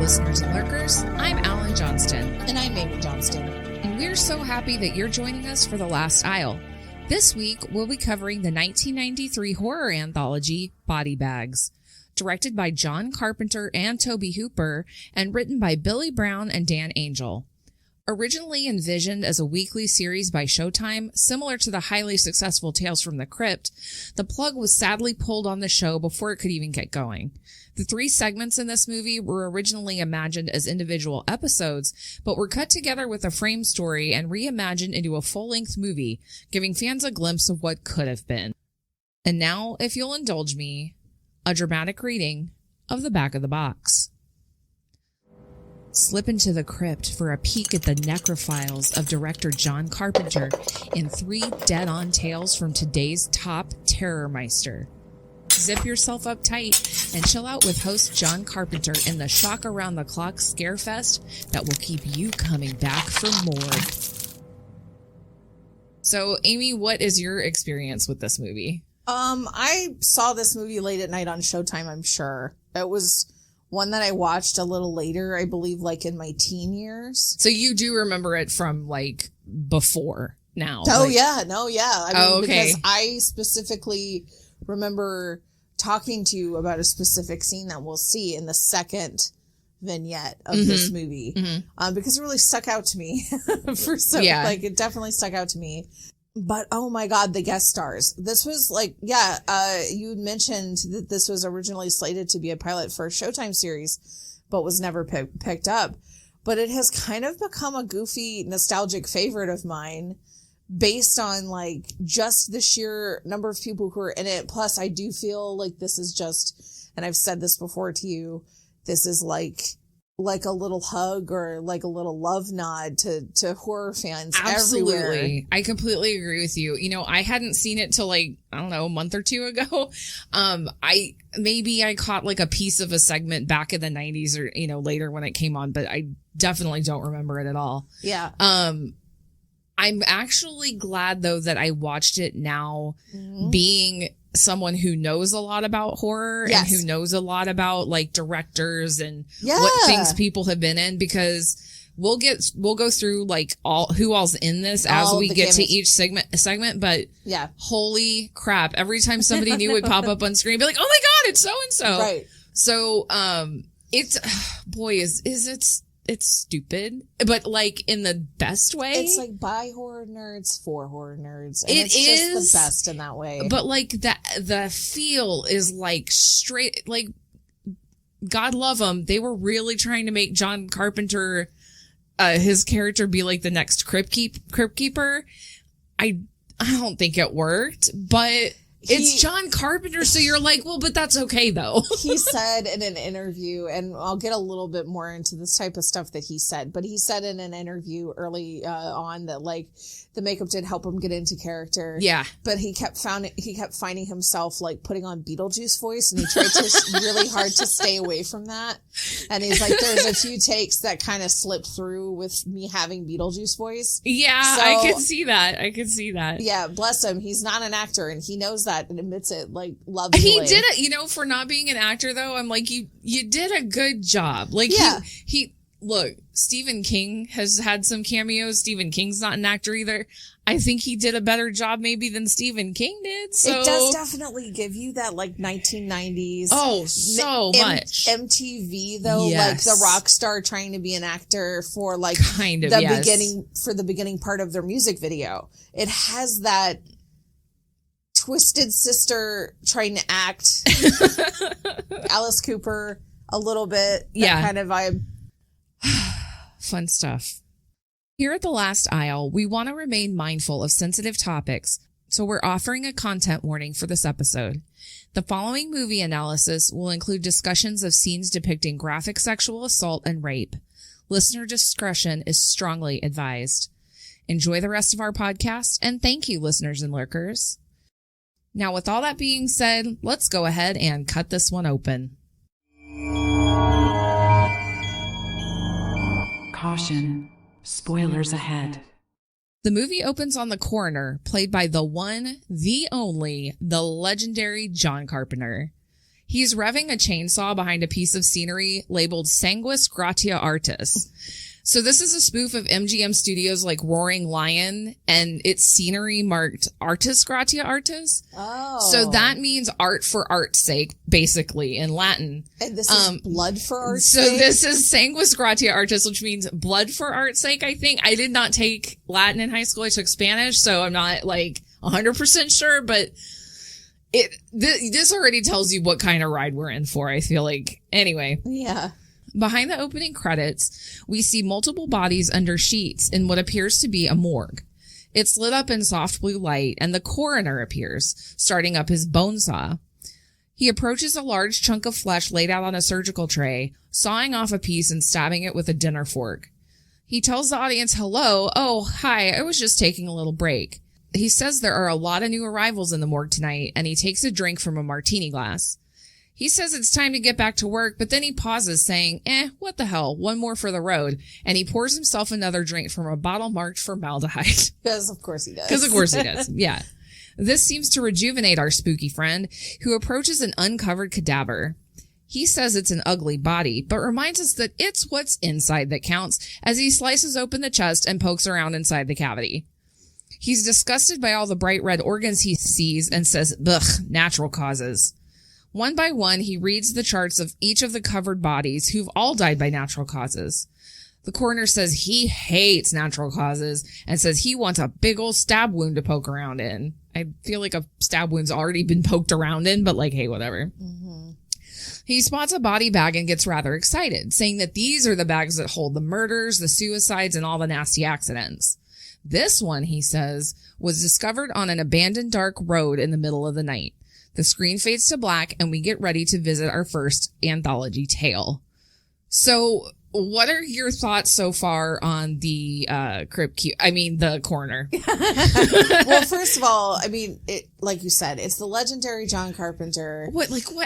listeners and lurkers. I'm Allyn Johnston. And I'm Aimee Johnston. And we're so happy that you're joining us for The Last Isle. This week, we'll be covering the 1993 horror anthology, Body Bags. Directed by John Carpenter and Tobe Hooper, and written by Billy Brown and Dan Angel. Originally envisioned as a weekly series by Showtime, similar to the highly successful Tales from the Crypt, the plug was sadly pulled on the show before it could even get going. The 3 segments in this movie were originally imagined as individual episodes, but were cut together with a frame story and reimagined into a full-length movie, giving fans a glimpse of what could have been. And now, if you'll indulge me, a dramatic reading of the back of the box. Slip into the crypt for a peek at the necrophiles of director John Carpenter in 3 dead-on tales from today's top terrormeister. Zip yourself up tight and chill out with host John Carpenter in the shock-around-the-clock scarefest that will keep you coming back for more. So, Amy, what is your experience with this movie? I saw this movie late at night on Showtime, I'm sure. It was one that I watched a little later, I believe, like in my teen years. So you do remember it from, like, before now? Oh, like... yeah. No, yeah. I mean, okay. Because I specifically remember talking to you about a specific scene that we'll see in the second vignette of this movie. Because it really stuck out to me. Like, it definitely stuck out to me. But, oh my God, the guest stars. This was like, you mentioned that this was originally slated to be a pilot for a Showtime series, but was never picked up. But it has kind of become a goofy, nostalgic favorite of mine based on, like, just the sheer number of people who are in it. Plus, I do feel like this is just, and I've said this before to you, this is like a little hug or like a little love nod to horror fans everywhere. Absolutely. I completely agree with you. You know, I hadn't seen it till like, I don't know, a month or 2 ago. I caught like a piece of a segment back in the 90s or, you know, later when it came on, but I definitely don't remember it at all. Yeah. I'm actually glad though that I watched it now, being someone who knows a lot about horror and who knows a lot about like directors and what things people have been in, because we'll go through like who all's in this as we get to each segment. But holy crap, every time somebody new would pop up on screen, be like, oh my God, it's so and so. Right. So it's it's stupid, but like in the best way. It's like by horror nerds for horror nerds. And it's just the best in that way. But like the feel is like straight, like, God love them. They were really trying to make John Carpenter, his character, be like the next crypt keeper. I don't think it worked, but it's John Carpenter, so you're like, well, but that's okay, though. He said in an interview, and I'll get a little bit more into this type of stuff that he said, but he said in an interview early on that, like, the makeup did help him get into character. Yeah. But he kept finding himself, like, putting on Beetlejuice voice, and he tried really hard to stay away from that. And he's like, there's a few takes that kind of slipped through with me having Beetlejuice voice. Yeah, so, I could see that. Yeah, bless him. He's not an actor, and he knows that and admits it, like, lovingly. He did it, you know, for not being an actor, though. I'm like, you did a good job. Like, look, Stephen King has had some cameos. Stephen King's not an actor either. I think he did a better job maybe than Stephen King did. So it does definitely give you that, like, 1990s. Oh, so much. MTV, though, like the rock star trying to be an actor for, like, the beginning part of their music video. It has that twisted sister trying to act Alice Cooper a little bit. That kind of vibe. Fun stuff. Here at The Last Isle, we want to remain mindful of sensitive topics, so we're offering a content warning for this episode. The following movie analysis will include discussions of scenes depicting graphic sexual assault and rape. Listener discretion is strongly advised. Enjoy the rest of our podcast, and thank you, listeners and lurkers. Now, with all that being said, let's go ahead and cut this one open. Caution. Spoilers ahead. The movie opens on the coroner, played by the one, the only, the legendary John Carpenter. He's revving a chainsaw behind a piece of scenery labeled Sanguis Gratia Artis. So this is a spoof of MGM Studios' like Roaring Lion, and its scenery marked Artis Gratia Artis. Oh. So that means art for art's sake, basically, in Latin. And this is blood for art's so sake? So this is Sanguis Gratia Artis, which means blood for art's sake, I think. I did not take Latin in high school. I took Spanish, so I'm not like 100% sure, but this already tells you what kind of ride we're in for, I feel like. Anyway. Yeah. Behind the opening credits, we see multiple bodies under sheets in what appears to be a morgue. It's lit up in soft blue light, and the coroner appears, starting up his bone saw. He approaches a large chunk of flesh laid out on a surgical tray, sawing off a piece and stabbing it with a dinner fork. He tells the audience hello. Oh, hi, I was just taking a little break. He says there are a lot of new arrivals in the morgue tonight, and he takes a drink from a martini glass. He says it's time to get back to work, but then he pauses saying, what the hell, one more for the road. And he pours himself another drink from a bottle marked formaldehyde. Because of course he does. Because of course he does, yeah. This seems to rejuvenate our spooky friend, who approaches an uncovered cadaver. He says it's an ugly body, but reminds us that it's what's inside that counts as he slices open the chest and pokes around inside the cavity. He's disgusted by all the bright red organs he sees and says, ugh, natural causes. One by one, he reads the charts of each of the covered bodies who've all died by natural causes. The coroner says he hates natural causes and says he wants a big old stab wound to poke around in. I feel like a stab wound's already been poked around in, but like, hey, whatever. Mm-hmm. He spots a body bag and gets rather excited, saying that these are the bags that hold the murders, the suicides, and all the nasty accidents. This one, he says, was discovered on an abandoned dark road in the middle of the night. The screen fades to black, and we get ready to visit our first anthology tale. So, what are your thoughts so far on the the coroner? Well, first of all, I mean, like you said, it's the legendary John Carpenter.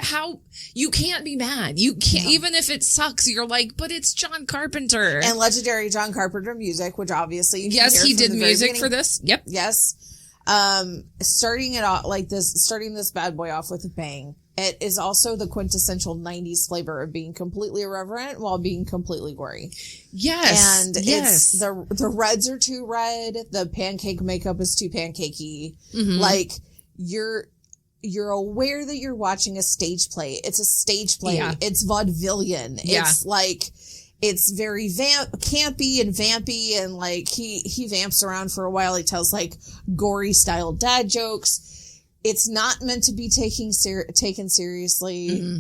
How? You can't be mad. You can't, no. Even if it sucks, you're like, but it's John Carpenter. And legendary John Carpenter music, which obviously you can yes, hear he from did the very music beginning. for this. Yep. Yes. Starting it off like this, starting this bad boy off with a bang. It is also the quintessential 90s flavor of being completely irreverent while being completely gory. Yes. And it's the reds are too red. The pancake makeup is too pancakey. Mm-hmm. Like you're aware that you're watching a stage play. It's a stage play. Yeah. It's vaudevillian. Yeah. It's like, it's very campy and vampy, and like he vamps around for a while. He tells like gory style dad jokes. It's not meant to be taken seriously. Mm-hmm.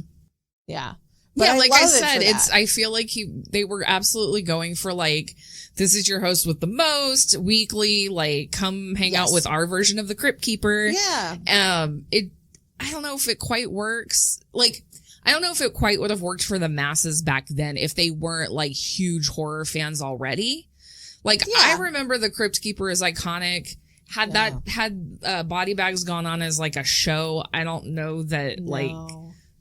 Yeah. But yeah, like I said, I feel like they were absolutely going for like, this is your host with the most weekly, like come hang out with our version of the Crypt Keeper. Yeah. I don't know if it quite works. Like, I don't know if it quite would have worked for the masses back then if they weren't like huge horror fans already. Like I remember the Crypt Keeper is iconic. Had Body Bags gone on as like a show, I don't know that like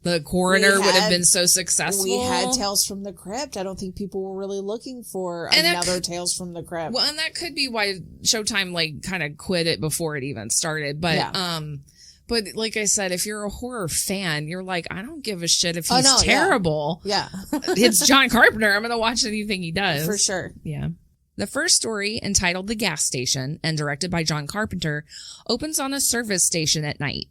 the coroner would have been so successful. We had Tales from the Crypt. I don't think people were really looking for another Tales from the Crypt. Well, and that could be why Showtime like kind of quit it before it even started. But but like I said, if you're a horror fan, you're like, I don't give a shit if he's terrible. Yeah. It's John Carpenter. I'm going to watch anything he does. For sure. Yeah. The first story, entitled The Gas Station and directed by John Carpenter, opens on a service station at night.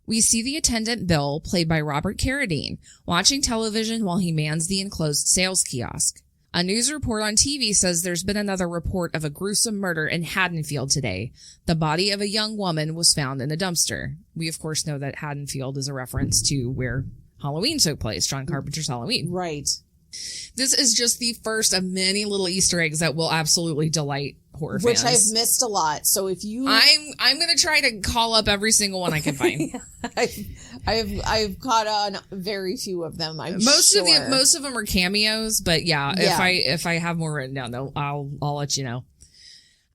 We see the attendant Bill, played by Robert Carradine, watching television while he mans the enclosed sales kiosk. A news report on TV says there's been another report of a gruesome murder in Haddonfield today. The body of a young woman was found in a dumpster. We, of course, know that Haddonfield is a reference to where Halloween took place, John Carpenter's Halloween. Right. This is just the first of many little Easter eggs that will absolutely delight horror fans. Which I've missed a lot. So if you... I'm going to try to call up every single one I can find. I've caught on very few of them. Most of them are cameos, but if I have more written down, though, I'll let you know.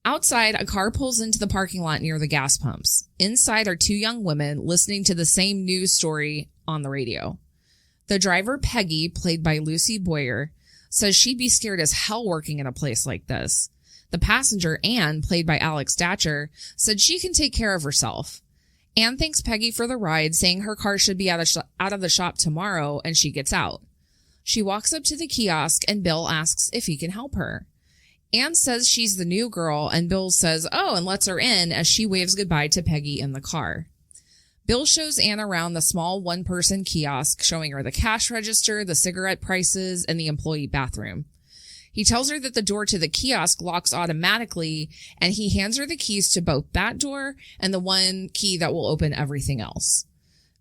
Outside, a car pulls into the parking lot near the gas pumps. Inside are two young women listening to the same news story on the radio. The driver, Peggy, played by Lucy Boyer, says she'd be scared as hell working in a place like this. The passenger, Anne, played by Alex Datcher, said she can take care of herself. Anne thanks Peggy for the ride, saying her car should be out of the shop tomorrow, and she gets out. She walks up to the kiosk, and Bill asks if he can help her. Anne says she's the new girl, and Bill says, oh, and lets her in as she waves goodbye to Peggy in the car. Bill shows Anne around the small one-person kiosk, showing her the cash register, the cigarette prices, and the employee bathroom. He tells her that the door to the kiosk locks automatically, and he hands her the keys to both that door and the one key that will open everything else.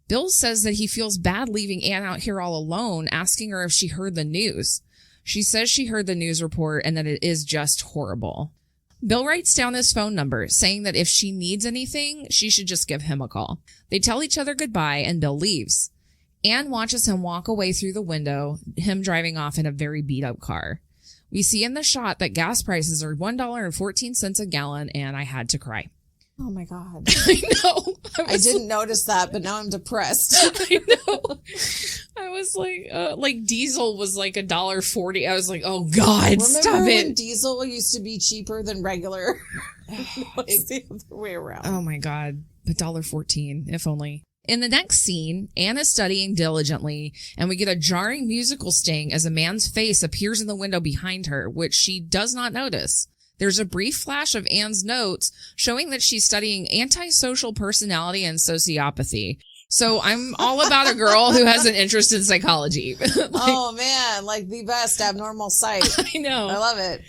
Bill says that he feels bad leaving Anne out here all alone, asking her if she heard the news. She says she heard the news report and that it is just horrible. Bill writes down his phone number, saying that if she needs anything, she should just give him a call. They tell each other goodbye, and Bill leaves. Anne watches him walk away through the window, him driving off in a very beat-up car. We see in the shot that gas prices are $1.14 a gallon, and I had to cry. Oh my God. I know. I didn't notice that, but now I'm depressed. I know. I was like diesel was like $1.40. I was like, oh God, stop Remember it. when diesel used to be cheaper than regular? It's the other way around. Oh my God. $1.14, if only. In the next scene, Anne is studying diligently, and we get a jarring musical sting as a man's face appears in the window behind her, which she does not notice. There's a brief flash of Anne's notes showing that she's studying antisocial personality and sociopathy. So I'm all about a girl who has an interest in psychology. Oh man, like the best abnormal sight. I know. I love it.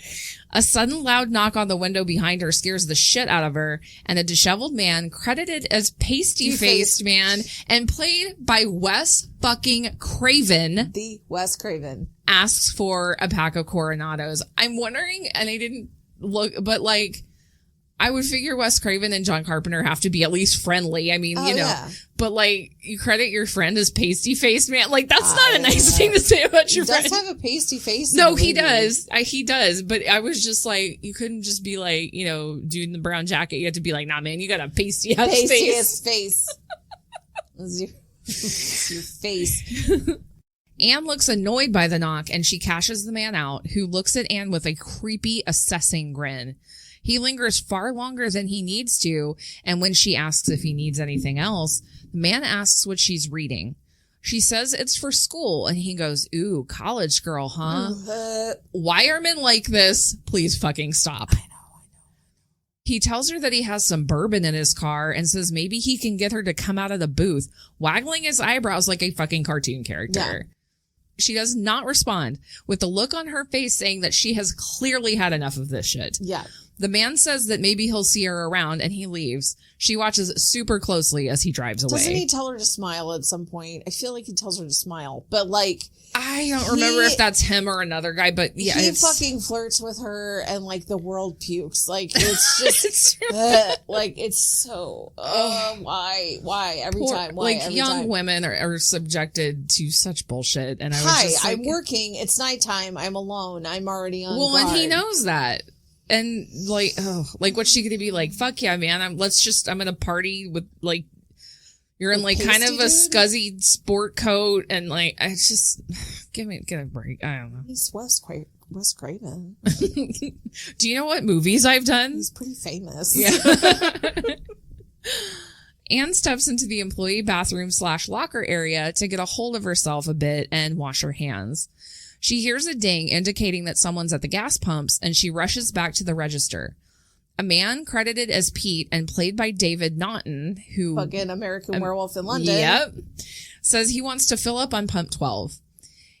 A sudden loud knock on the window behind her scares the shit out of her, and a disheveled man credited as Pasty-Faced Man and played by Wes fucking Craven. The Wes Craven. Asks for a pack of Coronados. I'm wondering, and I didn't look, but like, I would figure Wes Craven and John Carpenter have to be at least friendly. I mean, yeah. But like, you credit your friend as Pasty-Faced Man. Like, that's not a nice thing to say about your friend. He does have a pasty face. No, he does. He does. But I was just like, you couldn't just be like, dude in the brown jacket. You had to be like, nah, man, you got a pasty-ass face. Pasty-ass face. It's your face. Anne looks annoyed by the knock, and she cashes the man out, who looks at Anne with a creepy, assessing grin. He lingers far longer than he needs to, and when she asks if he needs anything else, the man asks what she's reading. She says it's for school, and he goes, ooh, college girl, huh? Why are men like this? Please fucking stop. I know. He tells her that he has some bourbon in his car and says maybe he can get her to come out of the booth, waggling his eyebrows like a fucking cartoon character. Yeah. She does not respond, with the look on her face saying that she has clearly had enough of this shit. Yeah. The man says that maybe he'll see her around, and he leaves. She watches super closely as he drives away. Doesn't he tell her to smile at some point? I feel like he tells her to smile, but like... I don't remember if that's him or another guy, but yeah. He fucking flirts with her, and like the world pukes. Like, it's just... like, it's so... why? Every time? Why? Like, young women are subjected to such bullshit, and I was just like... I'm working. It's nighttime. I'm alone. I'm already on Well, guard. and he knows that. And like, what's she gonna be like? Fuck yeah, man! I'm gonna party with like, you're in like kind of a scuzzy sport coat, and like, I just get a break. I don't know. He's Wes Craven. Do you know what movies I've done? He's pretty famous. Yeah. Anne steps into the employee bathroom / locker area to get a hold of herself a bit and wash her hands. She hears a ding indicating that someone's at the gas pumps, and she rushes back to the register. A man credited as Pete and played by David Naughton, who... Fucking American Werewolf in London. Yep. Says he wants to fill up on pump 12.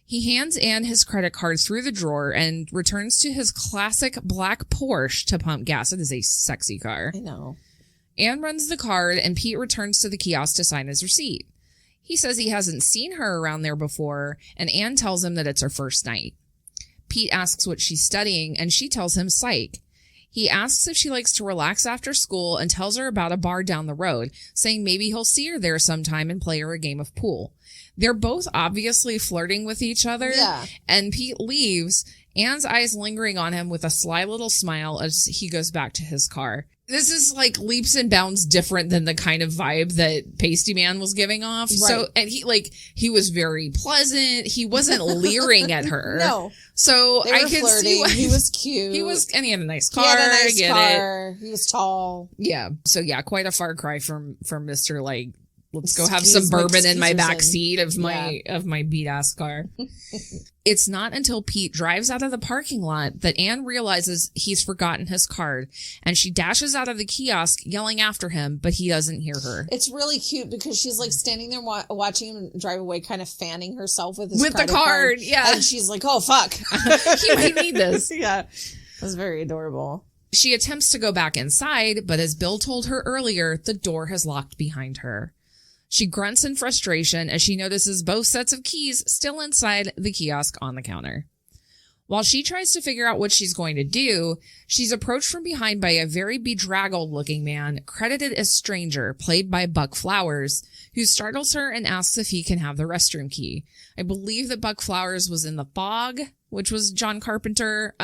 He hands Anne his credit card through the drawer and returns to his classic black Porsche to pump gas. It is a sexy car. I know. Anne runs the card, and Pete returns to the kiosk to sign his receipt. He says he hasn't seen her around there before, and Anne tells him that it's her first night. Pete asks what she's studying, and she tells him psych. He asks if she likes to relax after school and tells her about a bar down the road, saying maybe he'll see her there sometime and play her a game of pool. They're both obviously flirting with each other, yeah. And Pete leaves. Anne's eyes lingering on him with a sly little smile as he goes back to his car. This is like leaps and bounds different than the kind of vibe that Pasty Man was giving off. Right. So, and he was very pleasant. He wasn't leering at her. No. So I could see why he was cute. And he had a nice car. He was tall. Yeah. So yeah, quite a far cry from Mr. Like, let's go have some bourbon in my back seat of my beat ass car. It's not until Pete drives out of the parking lot that Anne realizes he's forgotten his card, and she dashes out of the kiosk yelling after him, but he doesn't hear her. It's really cute because she's like standing there watching him drive away, kind of fanning herself with his the card. Yeah. And she's like, oh fuck. He might need this. Yeah. It was very adorable. She attempts to go back inside, but as Bill told her earlier, the door has locked behind her. She grunts in frustration as she notices both sets of keys still inside the kiosk on the counter. While she tries to figure out what she's going to do, she's approached from behind by a very bedraggled-looking man credited as Stranger, played by Buck Flowers, who startles her and asks if he can have the restroom key. I believe that Buck Flowers was in The Fog, which was John Carpenter.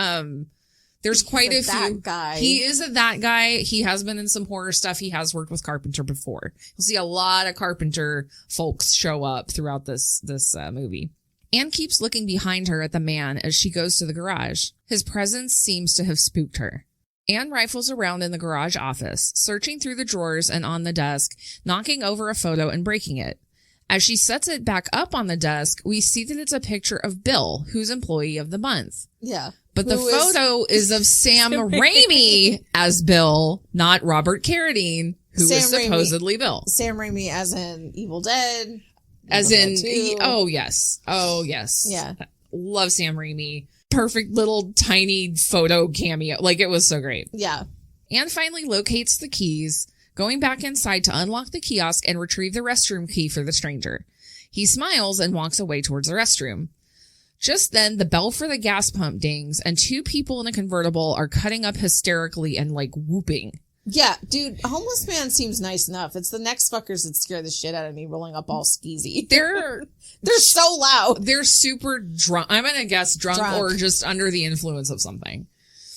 There's quite a few. Guy. He is that guy. He has been in some horror stuff. He has worked with Carpenter before. You'll see a lot of Carpenter folks show up throughout this movie. Anne keeps looking behind her at the man as she goes to the garage. His presence seems to have spooked her. Anne rifles around in the garage office, searching through the drawers and on the desk, knocking over a photo and breaking it. As she sets it back up on the desk, we see that it's a picture of Bill, who's Employee of the Month. Yeah. But the photo is of Sam Raimi as Bill, not Robert Carradine, who is supposedly Bill. Sam Raimi as in Evil Dead. As in, oh, yes. Oh, yes. Yeah. Love Sam Raimi. Perfect little tiny photo cameo. Like, it was so great. Yeah. Anne finally locates the keys, going back inside to unlock the kiosk and retrieve the restroom key for the stranger. He smiles and walks away towards the restroom. Just then, the bell for the gas pump dings, and two people in a convertible are cutting up hysterically and, like, whooping. Yeah, dude, homeless man seems nice enough. It's the next fuckers that scare the shit out of me, rolling up all skeezy. They're so loud. They're super drunk. I'm gonna guess drunk or just under the influence of something.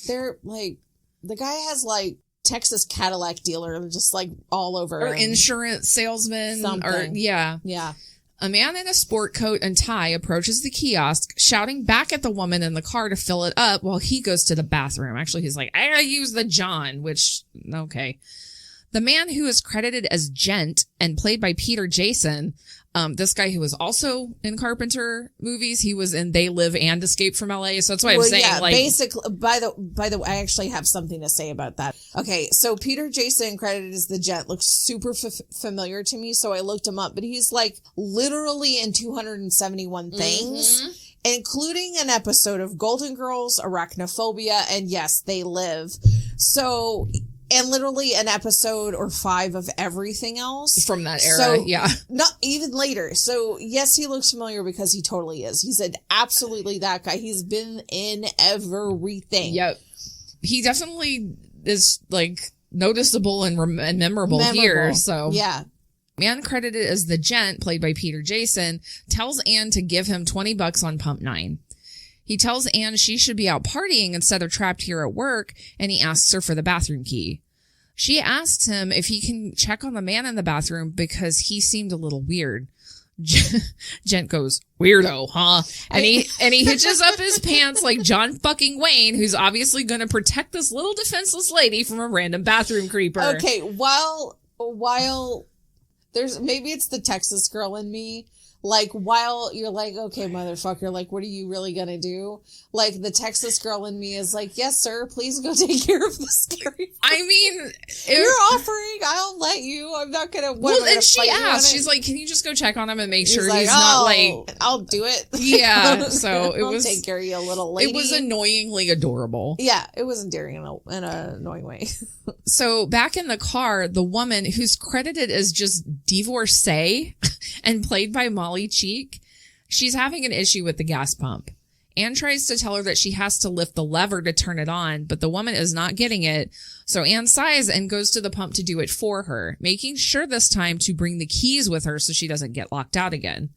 They're, like, the guy has, like, Texas Cadillac dealer just, like, all over or him. Insurance salesman. Something. Or, yeah. Yeah. A man in a sport coat and tie approaches the kiosk, shouting back at the woman in the car to fill it up while he goes to the bathroom. Actually, he's like, I gotta use the John, which, okay. The man who is credited as Gent and played by Peter Jason, this guy who was also in Carpenter movies, he was in They Live and Escape from LA. So that's why I'm saying, yeah, like, basically, by the way, I actually have something to say about that. Okay, so Peter Jason, credited as the Gent, looks super familiar to me, so I looked him up, but he's like literally in 271 things, including an episode of Golden Girls, Arachnophobia, and yes, They Live. So, and literally an episode or 5 of everything else. From that era, so, yeah. Not even later. So, yes, he looks familiar because he totally is. He's absolutely that guy. He's been in everything. Yep. He definitely is, like, noticeable and memorable here, so. Yeah. Man credited as the Gent, played by Peter Jason, tells Anne to give him $20 on Pump 9. He tells Anne she should be out partying instead of trapped here at work, and he asks her for the bathroom key. She asks him if he can check on the man in the bathroom because he seemed a little weird. Gent goes, weirdo, huh? And he hitches up his pants like John fucking Wayne, who's obviously going to protect this little defenseless lady from a random bathroom creeper. Okay, while there's, maybe it's the Texas girl in me, like, while you're like, okay, motherfucker, like, what are you really gonna do? Like, the Texas girl in me is like, yes, sir, please go take care of the scary. I mean, you're offering, I'll let you. I'm not gonna. And she asked, she's like, can you just go check on him and make sure he's like, not like. I'll do it. Yeah, so it was. I'll take care of you, little lady. It was annoyingly adorable. Yeah, it was endearing in an annoying way. So back in the car, the woman who's credited as just divorcee and played by Molly Cheek, she's having an issue with the gas pump. Anne tries to tell her that she has to lift the lever to turn it on, but the woman is not getting it. So Anne sighs and goes to the pump to do it for her, making sure this time to bring the keys with her so she doesn't get locked out again.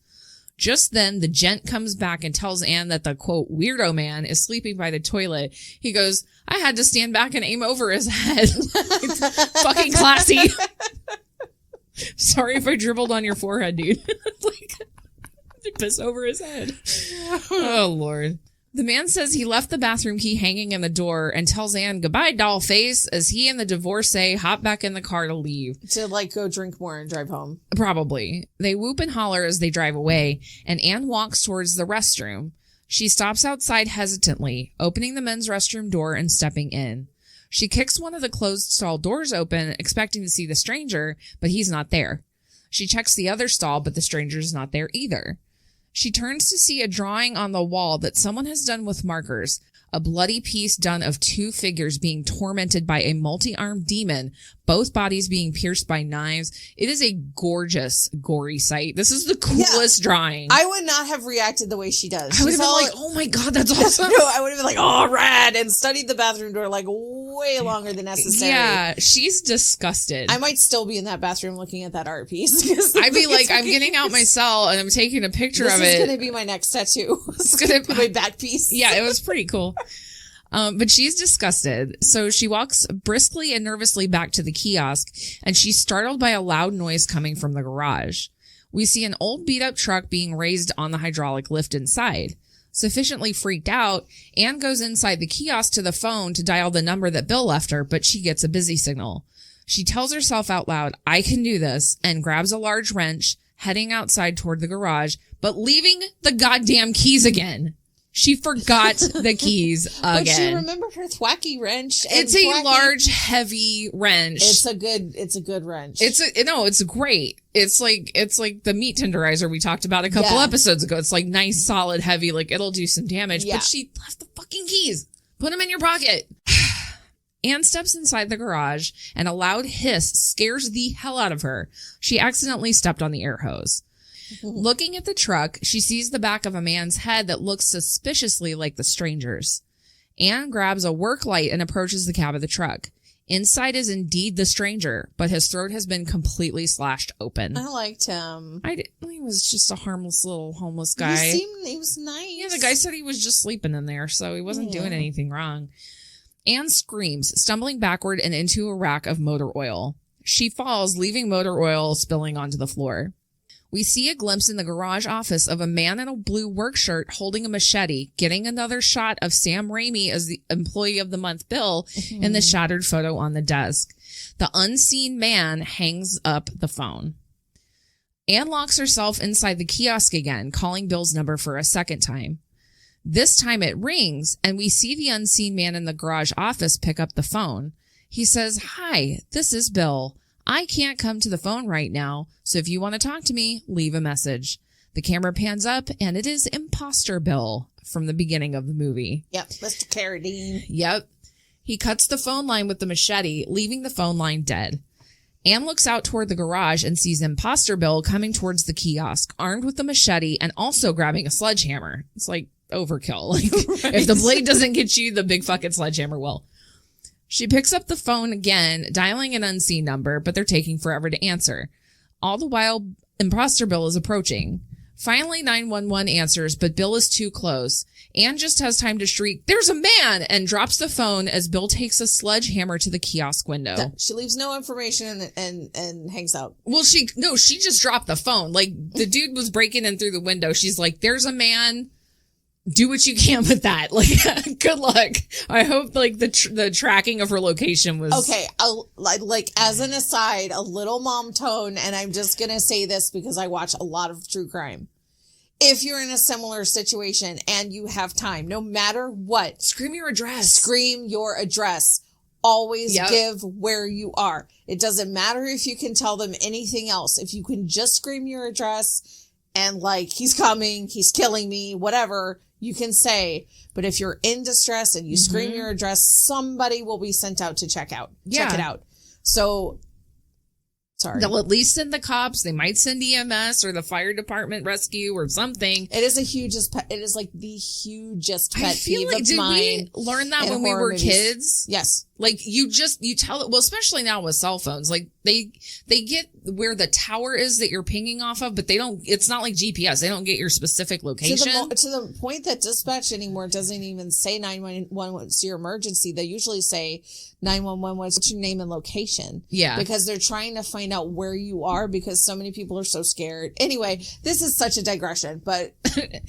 Just then, the gent comes back and tells Anne that the, quote, weirdo man is sleeping by the toilet. He goes, I had to stand back and aim over his head. Fucking classy. Sorry if I dribbled on your forehead, dude. Piss over his head. Oh, Lord. The man says he left the bathroom key hanging in the door and tells Anne goodbye, doll face, as he and the divorcee hop back in the car to leave. To, go drink more and drive home. Probably. They whoop and holler as they drive away, and Anne walks towards the restroom. She stops outside hesitantly, opening the men's restroom door and stepping in. She kicks one of the closed stall doors open, expecting to see the stranger, but he's not there. She checks the other stall, but the stranger's not there either. She turns to see a drawing on the wall that someone has done with markers, a bloody piece done of two figures being tormented by a multi-armed demon, both bodies being pierced by knives. It is a gorgeous, gory sight. This is the coolest drawing. I would not have reacted the way she does. I would have been like, oh my God, that's awesome. No, I would have been like, oh, rad, and studied the bathroom door way longer than necessary. Yeah, she's disgusted. I might still be in that bathroom looking at that art piece. I'd be like, I'm getting out my cell and I'm taking a picture of it. This is going to be my next tattoo. It's going to be my back piece. Yeah, it was pretty cool. But she's disgusted. So she walks briskly and nervously back to the kiosk, and she's startled by a loud noise coming from the garage. We see an old beat up truck being raised on the hydraulic lift inside. Sufficiently freaked out, Anne goes inside the kiosk to the phone to dial the number that Bill left her, but she gets a busy signal. She tells herself out loud, I can do this, and grabs a large wrench, heading outside toward the garage, but leaving the goddamn keys again. She forgot the keys again. But she remembered her thwacky wrench. It's a large, heavy wrench. It's a good wrench. It's great. It's like the meat tenderizer we talked about a couple episodes ago. It's like nice, solid, heavy, it'll do some damage. Yeah. But she left the fucking keys. Put them in your pocket. Anne steps inside the garage and a loud hiss scares the hell out of her. She accidentally stepped on the air hose. Looking at the truck, she sees the back of a man's head that looks suspiciously like the stranger's. Anne grabs a work light and approaches the cab of the truck. Inside is indeed the stranger, but his throat has been completely slashed open. I liked him. He was just a harmless little homeless guy. He was nice. Yeah, the guy said he was just sleeping in there, so he wasn't doing anything wrong. Anne screams, stumbling backward and into a rack of motor oil. She falls, leaving motor oil spilling onto the floor. We see a glimpse in the garage office of a man in a blue work shirt holding a machete, getting another shot of Sam Raimi as the employee of the month bill in the shattered photo on the desk. The unseen man hangs up the phone. Anne locks herself inside the kiosk again, calling Bill's number for a second time. This time it rings, and we see the unseen man in the garage office pick up the phone. He says, "Hi, this is Bill. I can't come to the phone right now, so if you want to talk to me, leave a message." The camera pans up, and it is Imposter Bill from the beginning of the movie. Yep, Mr. Carradine. Yep. He cuts the phone line with the machete, leaving the phone line dead. Anne looks out toward the garage and sees Imposter Bill coming towards the kiosk, armed with the machete and also grabbing a sledgehammer. It's like overkill. Right. If the blade doesn't get you, the big fucking sledgehammer will. She picks up the phone again, dialing an unseen number, but they're taking forever to answer. All the while, Imposter Bill is approaching. Finally, 911 answers, but Bill is too close. Anne just has time to shriek, "There's a man!" and drops the phone as Bill takes a sledgehammer to the kiosk window. She leaves no information and hangs out. Well, she just dropped the phone. The dude was breaking in through the window. She's like, "There's a man. Do what you can with that." Good luck. I hope the tracking of her location was okay. As an aside, a little mom tone, and I'm just gonna say this because I watch a lot of true crime. If you're in a similar situation and you have time, no matter what, scream your address. Scream your address. Always give where you are. It doesn't matter if you can tell them anything else. If you can just scream your address and he's coming, he's killing me, whatever. You can say, but if you're in distress and you scream your address, somebody will be sent out to check it out. So, sorry. They'll at least send the cops. They might send EMS or the fire department rescue or something. It is the hugest pet peeve of mine. Did we learn that when we were kids? Yes. Like you tell it, well, especially now with cell phones, like they get where the tower is that you're pinging off of, but it's not like GPS. They don't get your specific location. To the point that dispatch anymore doesn't even say 911 what's your emergency. They usually say 911 what's your name and location. Yeah. Because they're trying to find out where you are because so many people are so scared. Anyway, this is such a digression, but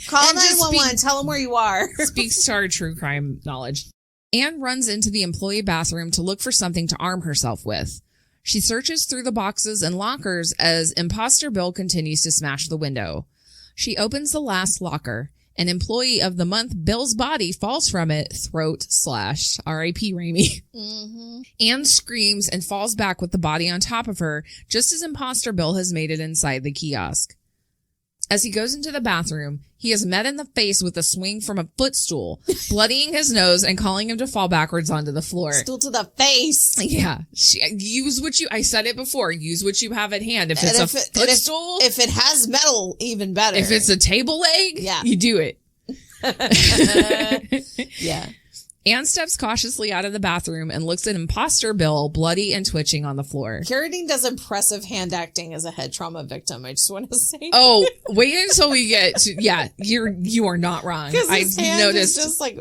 call 911, tell them where you are. Speaks to our true crime knowledge. Anne runs into the employee bathroom to look for something to arm herself with. She searches through the boxes and lockers as Imposter Bill continues to smash the window. She opens the last locker. An employee of the month, Bill's body falls from it, throat slashed. R.I.P. Raimi. Mm-hmm. Anne screams and falls back with the body on top of her, just as Imposter Bill has made it inside the kiosk. As he goes into the bathroom, he is met in the face with a swing from a footstool, bloodying his nose and calling him to fall backwards onto the floor. Stool to the face. Yeah. I said it before, use what you have at hand. If it's a footstool. If it has metal, even better. If it's a table leg, yeah, you do it. Yeah. Anne steps cautiously out of the bathroom and looks at Imposter Bill, bloody and twitching on the floor. Carradine does impressive hand acting as a head trauma victim, I just want to say. Oh, wait until we get to, yeah, you are not wrong. I noticed just like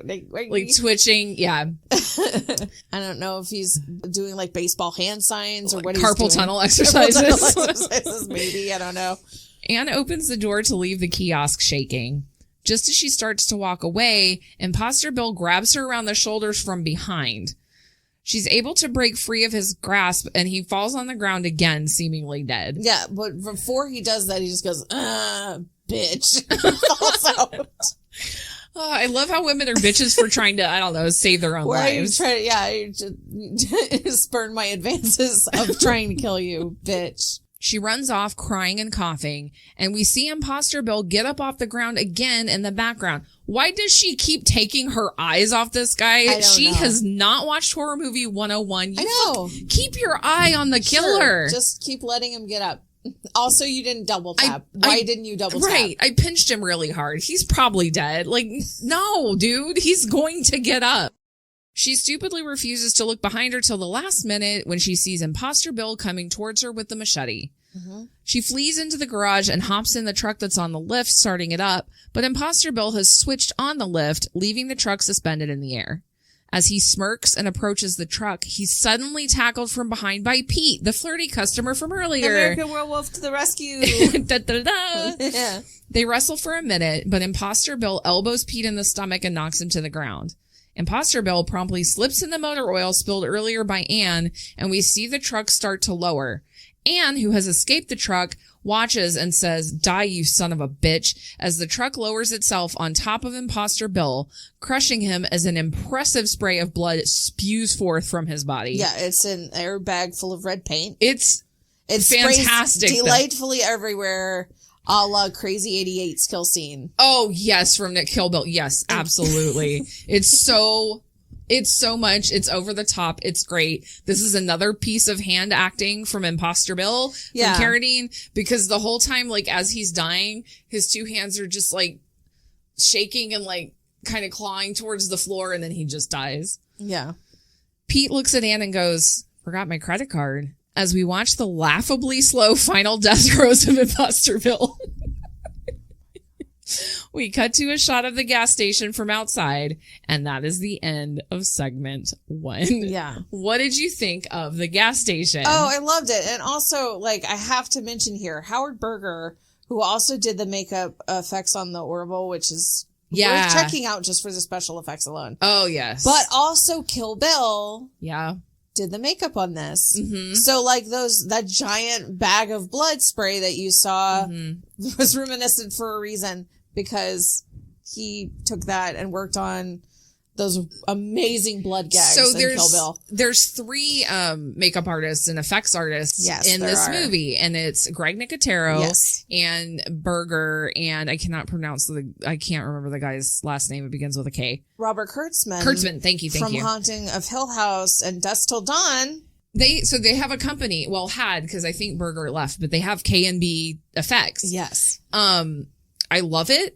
twitching. Yeah. I don't know if he's doing like baseball hand signs or what he's carpal doing. tunnel exercises. Maybe, I don't know. Anne opens the door to leave the kiosk shaking. Just as she starts to walk away, Imposter Bill grabs her around the shoulders from behind. She's able to break free of his grasp, and he falls on the ground again, seemingly dead. Yeah, but before he does that, he just goes, bitch. Falls out. Oh, I love how women are bitches for trying to, I don't know, save their own lives. You spurn my advances of trying to kill you, bitch. She runs off crying and coughing, and we see Imposter Bill get up off the ground again in the background. Why does she keep taking her eyes off this guy? She has not watched Horror Movie 101. I know. Keep your eye on the killer. Sure. Just keep letting him get up. Also, you didn't double tap. Why didn't you double tap? Right. I pinched him really hard. He's probably dead. Like, no, dude. He's going to get up. She stupidly refuses to look behind her till the last minute when she sees Imposter Bill coming towards her with the machete. Mm-hmm. She flees into the garage and hops in the truck that's on the lift, starting it up, but Imposter Bill has switched on the lift, leaving the truck suspended in the air. As he smirks and approaches the truck, he's suddenly tackled from behind by Pete, the flirty customer from earlier. American Werewolf to the rescue. Da, da, da. Yeah. They wrestle for a minute, but Imposter Bill elbows Pete in the stomach and knocks him to the ground. Imposter Bill promptly slips in the motor oil spilled earlier by Anne, and we see the truck start to lower. Anne, who has escaped the truck, watches and says, "Die, you son of a bitch," as the truck lowers itself on top of Imposter Bill, crushing him as an impressive spray of blood spews forth from his body. Yeah, it's an airbag full of red paint. It's fantastic. Delightfully everywhere, a la Crazy 88's kill scene. Oh, yes, from Nick Kill Bill. Yes, absolutely. It's so much. It's over the top. It's great. This is another piece of hand acting from Imposter Bill, from Carradine, because the whole time, like, as he's dying, his two hands are just, like, shaking and, like, kind of clawing towards the floor, and then he just dies. Yeah. Pete looks at Anne and goes, "Forgot my credit card," as we watch the laughably slow final death throes of Imposter Bill. We cut to a shot of the gas station from outside, and that is the end of segment 1. Yeah. What did you think of the gas station? Oh, I loved it. And also, like, I have to mention here, Howard Berger, who also did the makeup effects on the Orville, which is worth checking out just for the special effects alone. Oh, yes. But also Kill Bill. Yeah. Did the makeup on this. Mm-hmm. So, like, that giant bag of blood spray that you saw was reminiscent for a reason, because he took that and worked on those amazing blood gags in Kill Bill. There's 3 makeup artists and effects artists in this movie, and it's Greg Nicotero and Berger, and I can't remember the guy's last name. It begins with a K. Robert Kurtzman. Thank you. From Haunting of Hill House and Dusk Till Dawn. They have a company, because I think Berger left, but they have K&B Effects. Yes. I love it.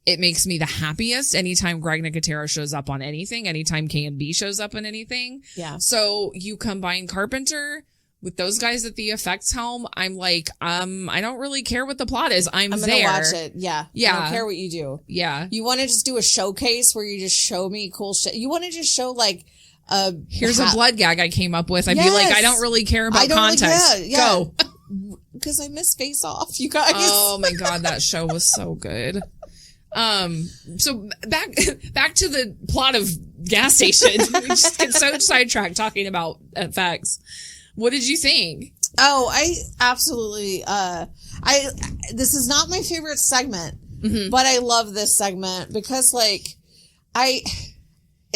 It makes me the happiest anytime Greg Nicotero shows up on anything, anytime K&B shows up on anything. Yeah. So you combine Carpenter with those guys at the effects helm. I'm like, I don't really care what the plot is. I'm gonna there. watch it. Yeah. Yeah. I don't care what you do. Yeah. You want to just do a showcase where you just show me cool shit. You want to just show like here's a blood gag I came up with. I'd be like, I don't really care about context. Go. Because I miss Face Off, you guys. Oh my God, that show was so good. So back to the plot of Gas Station. We just get so sidetracked talking about effects. What did you think? Oh, I absolutely, this is not my favorite segment, but I love this segment because like,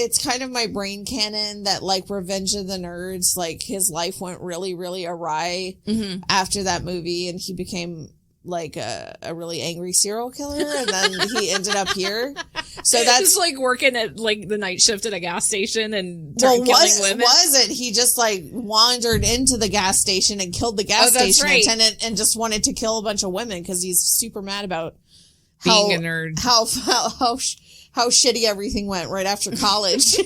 it's kind of my brain canon that like Revenge of the Nerds, like his life went really, really awry after that movie and he became like a really angry serial killer and then he ended up here. So that's just like working at like the night shift at a gas station and killing women. Wasn't he just like wandered into the gas station and killed the gas station attendant and just wanted to kill a bunch of women because he's super mad about being a nerd. How shitty everything went right after college.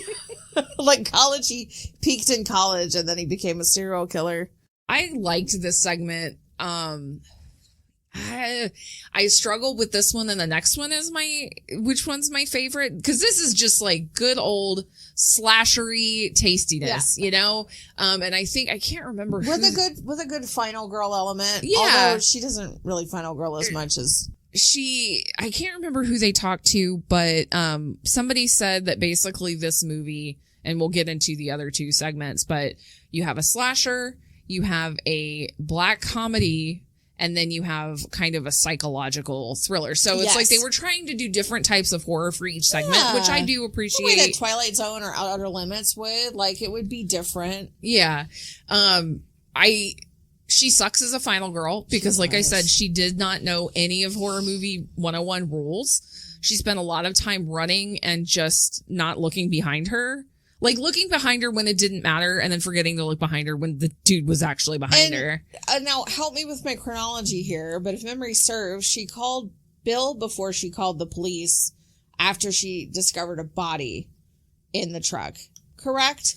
Like college, he peaked in college and then he became a serial killer. I liked this segment. I struggle with this one and the next one is which one's my favorite? Because this is just like good old slashery tastiness, you know? And I think, I can't remember with a good final girl element. Yeah. Although she doesn't really final girl as much as... I can't remember who they talked to, but somebody said that basically this movie, and we'll get into the other two segments, but you have a slasher, you have a black comedy, and then you have kind of a psychological thriller. So it's like they were trying to do different types of horror for each segment, which I do appreciate. The way that Twilight Zone or Outer Limits would, like, it would be different. Yeah. She sucks as a final girl because, like I said, she did not know any of horror movie 101 rules. She spent a lot of time running and just not looking behind her. Like looking behind her when it didn't matter and then forgetting to look behind her when the dude was actually behind her. Now, help me with my chronology here, but if memory serves, she called Bill before she called the police after she discovered a body in the truck. Correct?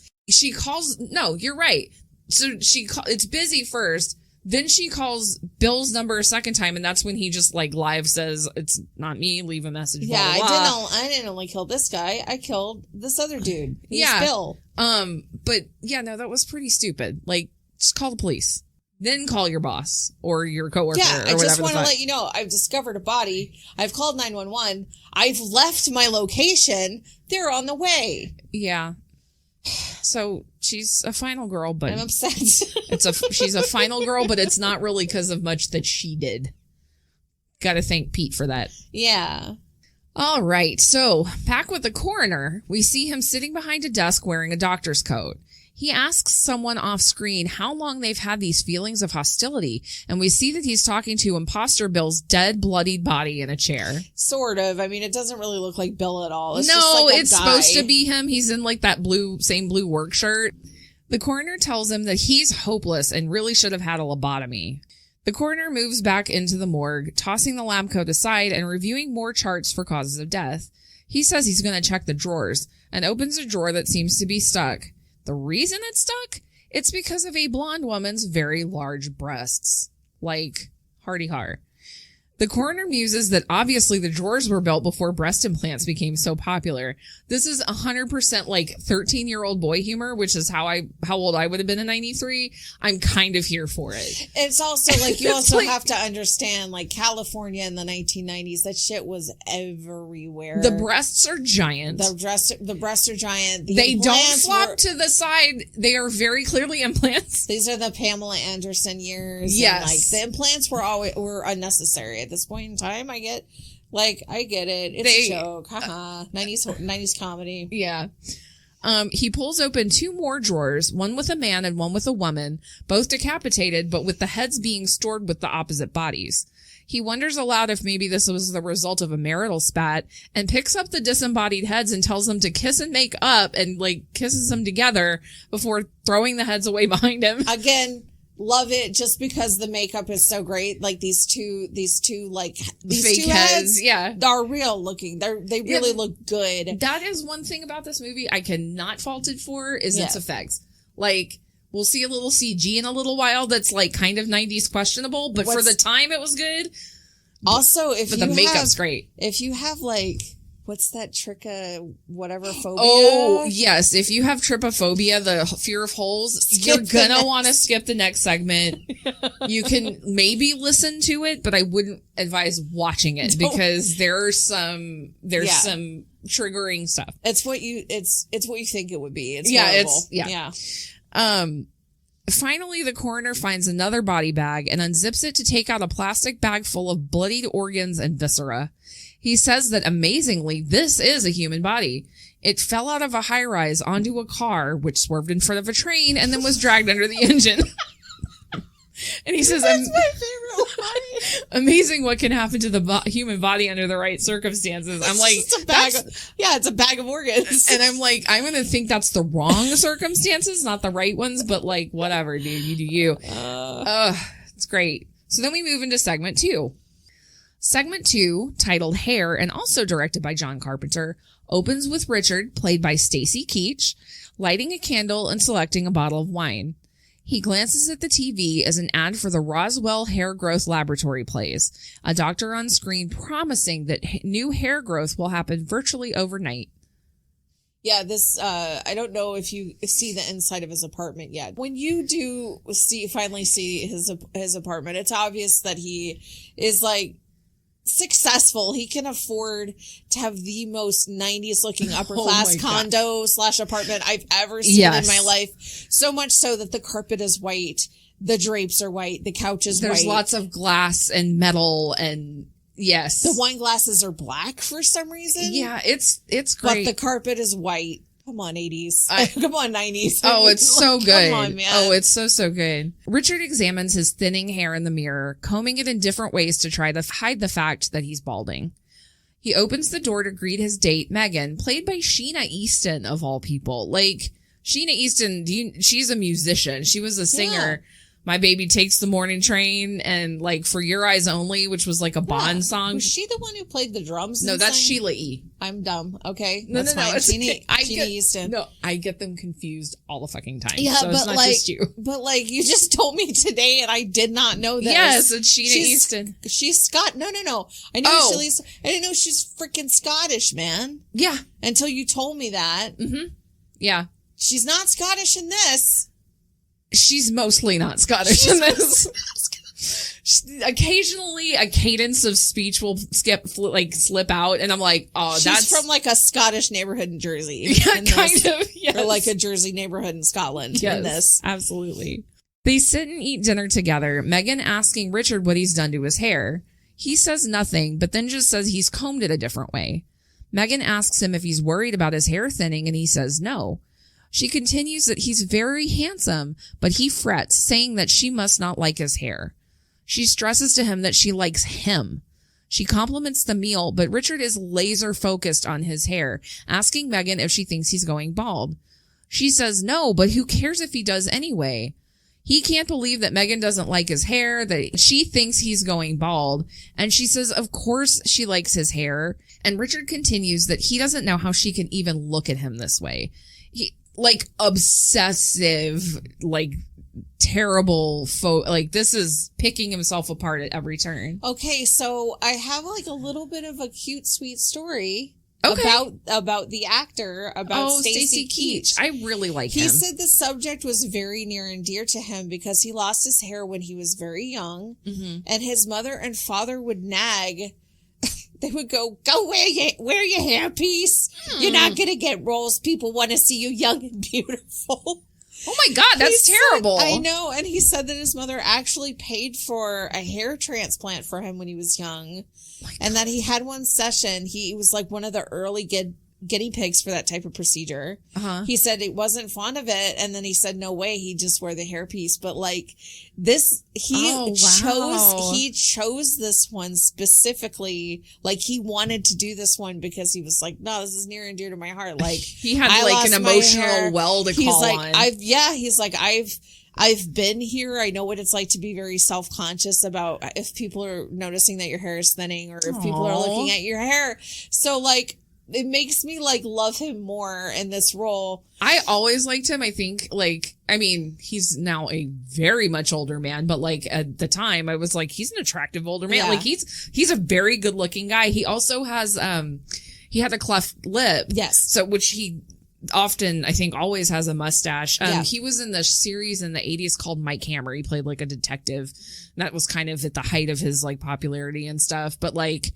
No, you're right. So it's busy first. Then she calls Bill's number a second time, and that's when he just like live says, "It's not me. Leave a message." Yeah, blah, blah, blah. I didn't only kill this guy. I killed this other dude. He's Bill. But yeah, no, that was pretty stupid. Like, just call the police, then call your boss or your coworker. Yeah, or I just whatever want to let you know I've discovered a body. I've called 911. I've left my location. They're on the way. Yeah. So she's a final girl, but I'm upset. She's a final girl, but it's not really because of much that she did. Got to thank Pete for that. Yeah. All right. So back with the coroner, we see him sitting behind a desk wearing a doctor's coat. He asks someone off screen how long they've had these feelings of hostility, and we see that he's talking to imposter Bill's dead, bloodied body in a chair. Sort of. I mean, it doesn't really look like Bill at all. It's no, just like it's supposed to be him. He's in like that same blue work shirt. The coroner tells him that he's hopeless and really should have had a lobotomy. The coroner moves back into the morgue, tossing the lab coat aside and reviewing more charts for causes of death. He says he's going to check the drawers and opens a drawer that seems to be stuck. The reason it's stuck? It's because of a blonde woman's very large breasts. Like, hardy har. The coroner muses that obviously the drawers were built before breast implants became so popular. This is 100% like 13-year-old boy humor, which is how old I would have been in 93. I'm kind of here for it. It's also like, you also have to understand, like, California in the 1990s, that shit was everywhere. The breasts are giant. The breasts are giant. They don't flop to the side. They are very clearly implants. These are the Pamela Anderson years. Yes. And, like, the implants were unnecessary. At this point in time, I get it. It's a joke. Haha. 90s comedy. Yeah. He pulls open two more drawers, one with a man and one with a woman, both decapitated, but with the heads being stored with the opposite bodies. He wonders aloud if maybe this was the result of a marital spat and picks up the disembodied heads and tells them to kiss and make up and like kisses them together before throwing the heads away behind him. Again, love it just because the makeup is so great. Like these two fake two heads, yeah, are real looking. They really look good. That is one thing about this movie I cannot fault it for is its effects. Like, we'll see a little CG in a little while that's like kind of 90s questionable, but for the time it was good. Also, the makeup's great. If you have like, what's that whatever phobia? Oh, yes. If you have trypophobia, the fear of holes, you're gonna want to skip the next segment. You can maybe listen to it, but I wouldn't advise watching it because there's some triggering stuff. It's what you think it would be. It's horrible. Finally, the coroner finds another body bag and unzips it to take out a plastic bag full of bloodied organs and viscera. He says that, amazingly, this is a human body. It fell out of a high-rise onto a car, which swerved in front of a train, and then was dragged under the engine. And he says, that's my favorite line. Amazing what can happen to the human body under the right circumstances. I'm like, it's a bag of organs. And I'm like, I'm going to think that's the wrong circumstances, not the right ones, but like, whatever, dude, you do you. It's great. So then we move into segment 2. Segment 2, titled Hair and also directed by John Carpenter, opens with Richard, played by Stacy Keach, lighting a candle and selecting a bottle of wine. He glances at the TV as an ad for the Roswell Hair Growth Laboratory plays, a doctor on screen promising that new hair growth will happen virtually overnight. Yeah, this, I don't know if you see the inside of his apartment yet. When you do finally see his apartment, it's obvious that he is like successful. He can afford to have the most 90s looking upper class condo / apartment I've ever seen in my life. So much so that the carpet is white, the drapes are white, the couch is white. There's lots of glass and metal and yes. The wine glasses are black for some reason. Yeah, it's great. But the carpet is white. Come on, 80s. Come on, 90s. Oh, it's so good. Come on, man. Oh, it's so good. Richard examines his thinning hair in the mirror, combing it in different ways to try to hide the fact that he's balding. He opens the door to greet his date, Megan, played by Sheena Easton, of all people. Like, Sheena Easton, she's a musician. She was a singer. Yeah. My Baby Takes the Morning Train and like For Your Eyes Only, which was like a Bond song. Was she the one who played the drums? No, that's Sheila E. I'm dumb. Okay. No, that's no, fine. Sheena Easton. No, I get them confused all the fucking time. Yeah, so it's not just you. But like, you just told me today and I did not know this. Yes, it's Sheena Easton. She's No. I know I didn't know she's freaking Scottish, man. Yeah. Until you told me that. Mm-hmm. Yeah. She's not Scottish in this. She's mostly not Scottish in this. Occasionally, a cadence of speech will slip out, and I'm like, oh, that's from like a Scottish neighborhood in Jersey. Yeah, kind of. Yes. Or like a Jersey neighborhood in Scotland. Yes, in this. Absolutely. They sit and eat dinner together, Megan asking Richard what he's done to his hair. He says nothing, but then just says he's combed it a different way. Megan asks him if he's worried about his hair thinning, and he says no. She continues that he's very handsome, but he frets, saying that she must not like his hair. She stresses to him that she likes him. She compliments the meal, but Richard is laser focused on his hair, asking Megan if she thinks he's going bald. She says no, but who cares if he does anyway? He can't believe that Megan doesn't like his hair, that she thinks he's going bald, and she says of course she likes his hair, and Richard continues that he doesn't know how she can even look at him this way. Like obsessive, like terrible this is picking himself apart at every turn. Okay, so I have like a little bit of a cute, sweet story about the actor, about Stacy Keach. I really like him. He said the subject was very near and dear to him because he lost his hair when he was very young, and his mother and father would nag. They would go wear your hairpiece. You're not going to get roles. People want to see you young and beautiful. Oh my God, that's terrible. I know. And he said that his mother actually paid for a hair transplant for him when he was young. And that he had one session. He was like one of the early guinea pigs for that type of procedure. He said he wasn't fond of it, and then he said no way, he'd just wear the hairpiece. But like this, he chose this one specifically. Like he wanted to do this one because he was like, no, this is near and dear to my heart. Like he had like an emotional well to call on. He's like, I've been here. I know what it's like to be very self-conscious about if people are noticing that your hair is thinning or if people are looking at your hair. So like, it makes me like love him more in this role. I always liked him. I think like, I mean, he's now a very much older man, but like at the time I was like, he's an attractive older man. Yeah. Like he's a very good looking guy. He also has, he had a cleft lip. Yes. So, which he often, I think, always has a mustache. Yeah. He was in the series in the 80s called Mike Hammer. He played like a detective. That was kind of at the height of his like popularity and stuff. But like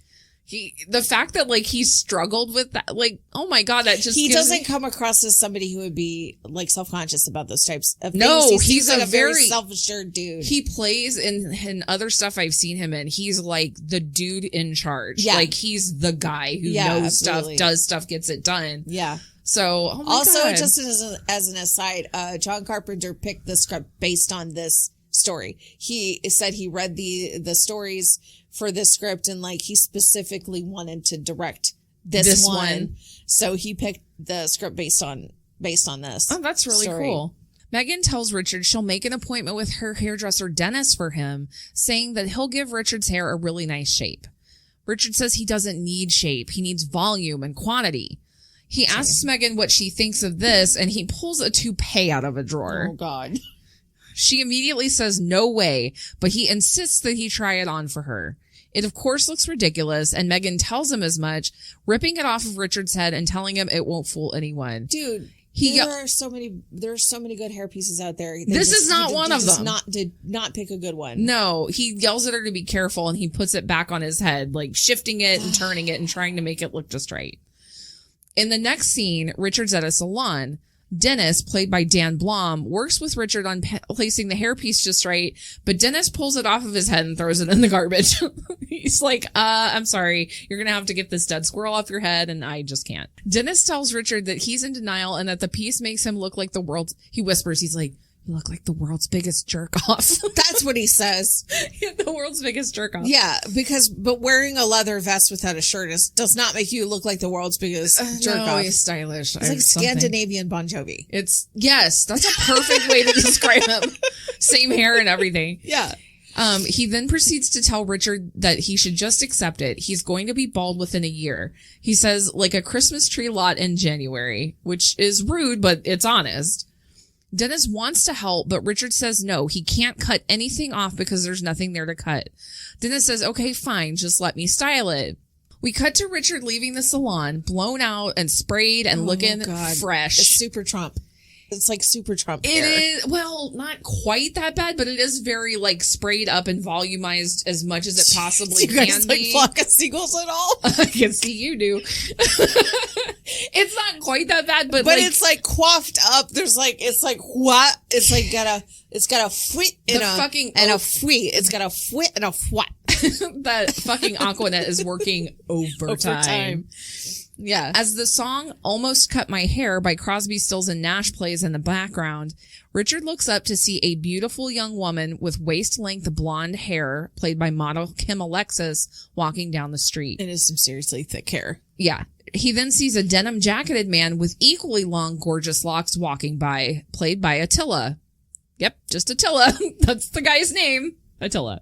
the fact that like he struggled with that, like, oh my God, that just he doesn't come across as somebody who would be like self-conscious about those types of things. No, He he's seems like a very self-assured dude. He plays in other stuff I've seen him in. He's like the dude in charge. Yeah. Like he's the guy who knows absolutely. stuff, does stuff, gets it done. Yeah. So, oh my also, God. just as an aside, John Carpenter picked the script based on this story. He said he read the stories for this script and like he specifically wanted to direct this one. So he picked the script based on this. Oh, that's really story. cool. Megan tells Richard she'll make an appointment with her hairdresser Dennis for him, saying that he'll give Richard's hair a really nice shape. Richard says he doesn't need shape. He needs volume and quantity. He asks Megan what she thinks of this, and he pulls a toupee out of a drawer. Oh, God. She immediately says no way, but he insists that he try it on for her. It, of course, looks ridiculous, and Megan tells him as much, ripping it off of Richard's head and telling him it won't fool anyone. Dude, there are so many good hair pieces out there. This is not one of them. Did not pick a good one. No, he yells at her to be careful, and he puts it back on his head, like shifting it and turning it and trying to make it look just right. In the next scene, Richard's at a salon. Dennis, played by Dan Blom, works with Richard on placing the hairpiece just right, but Dennis pulls it off of his head and throws it in the garbage. He's like, I'm sorry, you're gonna have to get this dead squirrel off your head, and I just can't. Dennis tells Richard that he's in denial and that the piece makes him look like he whispers, he's like, you look like the world's biggest jerk off. That's what he says. The world's biggest jerk off. Yeah, but wearing a leather vest without a shirt does not make you look like the world's biggest jerk off. He's stylish. It's like Scandinavian Bon Jovi. Yes, that's a perfect way to describe him. Same hair and everything. Yeah. He then proceeds to tell Richard that he should just accept it. He's going to be bald within a year. He says, like a Christmas tree lot in January, which is rude, but it's honest. Dennis wants to help, but Richard says no, he can't cut anything off because there's nothing there to cut. Dennis says, okay, fine, just let me style it. We cut to Richard leaving the salon, blown out and sprayed and looking fresh. It's super Trump. It's like super Trump hair. It is, well, not quite that bad, but it is very like sprayed up and volumized as much as it possibly can can like be. flock of seagulls at all? I can see you do. It's not quite that bad, but like, it's like coiffed up. There's like, it's like what? It's like it's got a fwit and a fwee. It's got a fwit and a fwat. That fucking Aquanet is working overtime. Yeah. As the song Almost Cut My Hair by Crosby, Stills and Nash plays in the background, Richard looks up to see a beautiful young woman with waist-length blonde hair, played by model Kim Alexis, walking down the street. It is some seriously thick hair. Yeah. He then sees a denim-jacketed man with equally long, gorgeous locks walking by, played by Attila. Yep, just Attila. That's the guy's name. Attila.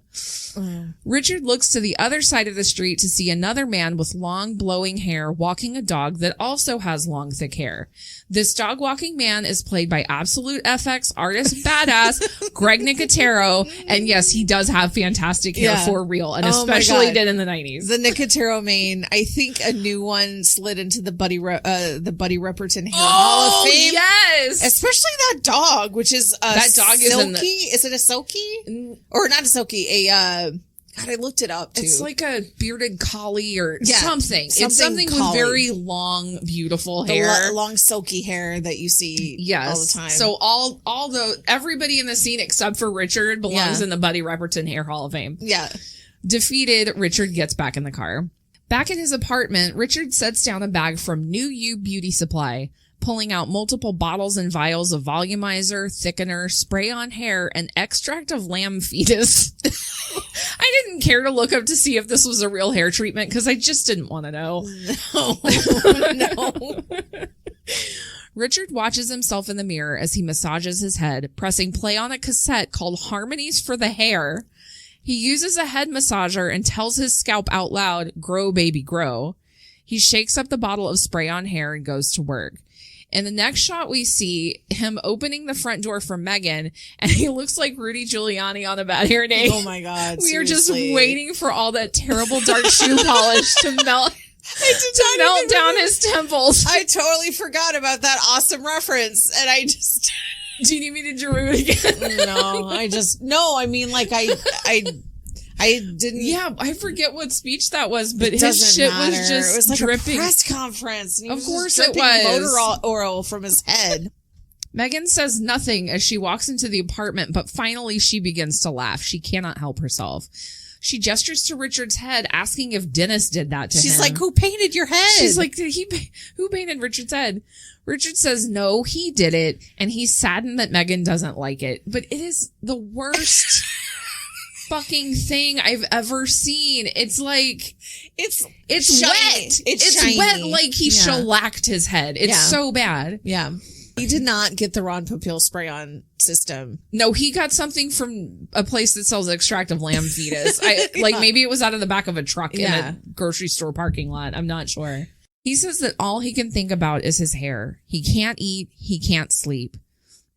Richard looks to the other side of the street to see another man with long, blowing hair walking a dog that also has long, thick hair. This dog walking man is played by Absolute FX artist badass Greg Nicotero, and yes, he does have fantastic hair for real, and especially did in the 90s. The Nicotero mane, I think a new one slid into the Buddy Repperton Hair Hall of Fame. Yes, especially that dog, which is that dog silky. Is it a silky or not a silky? God, I looked it up too. It's like a bearded collie or something. It's something with very long, beautiful hair. Long, silky hair that you see all the time. So everybody in the scene except for Richard belongs in the Buddy Repperton Hair Hall of Fame. Yeah. Defeated, Richard gets back in the car. Back at his apartment, Richard sets down a bag from New You Beauty Supply, pulling out multiple bottles and vials of volumizer, thickener, spray on hair, and extract of lamb fetus. I didn't care to look up to see if this was a real hair treatment because I just didn't want to know. No. Richard watches himself in the mirror as he massages his head, pressing play on a cassette called Harmonies for the Hair. He uses a head massager and tells his scalp out loud, "Grow, baby, grow." He shakes up the bottle of spray-on hair and goes to work. In the next shot, we see him opening the front door for Megan, and he looks like Rudy Giuliani on a Bad Hair Day. Oh my God. We are just waiting for all that terrible dark shoe polish to melt down his temples. I totally forgot about that awesome reference, and I just... Do you need me to draw it again? No, I mean, like, I didn't... Yeah, I forget what speech that was, but it his shit matter. was just It was like dripping. a press conference. And he of was course just it dripping was. motor oil from his head. Megan says nothing as she walks into the apartment, but finally she begins to laugh. She cannot help herself. She gestures to Richard's head, asking if Dennis did that to him. She's like, "Who painted your head?" She's like, who painted Richard's head? Richard says, no, he did it. And he's saddened that Megan doesn't like it. But it is the worst fucking thing I've ever seen. It's like, it's shiny. wet. It's shiny. wet like he shellacked his head. It's so bad. Yeah. He did not get the Ron Popeil spray-on system. No, he got something from a place that sells extractive lamb fetus. Maybe it was out of the back of a truck in a grocery store parking lot. I'm not sure. He says that all he can think about is his hair. He can't eat. He can't sleep.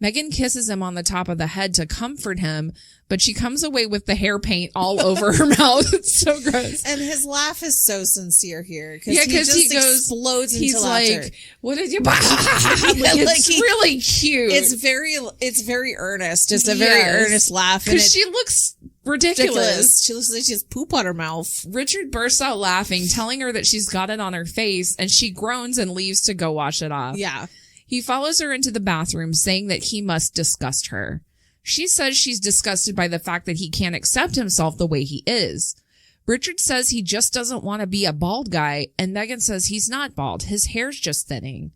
Megan kisses him on the top of the head to comfort him, but she comes away with the hair paint all over her mouth. It's so gross. And his laugh is so sincere here. Yeah, because he explodes into laughter. Like, what did you... It's really cute. It's very earnest. Just a very earnest laugh. Because she looks ridiculous. She looks like she has poop on her mouth. Richard bursts out laughing, telling her that she's got it on her face, and she groans and leaves to go wash it off. Yeah. He follows her into the bathroom, saying that he must disgust her. She says she's disgusted by the fact that he can't accept himself the way he is. Richard says he just doesn't want to be a bald guy, and Megan says he's not bald. His hair's just thinning.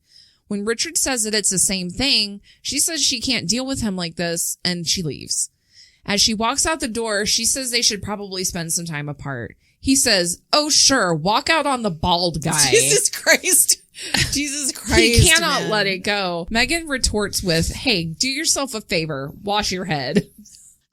When Richard says that it's the same thing, she says she can't deal with him like this, and she leaves. As she walks out the door, she says they should probably spend some time apart. He says, "Oh, sure, walk out on the bald guy." Jesus Christ. Jesus Christ. He cannot let it go. Megan retorts with, "Hey, do yourself a favor. Wash your head."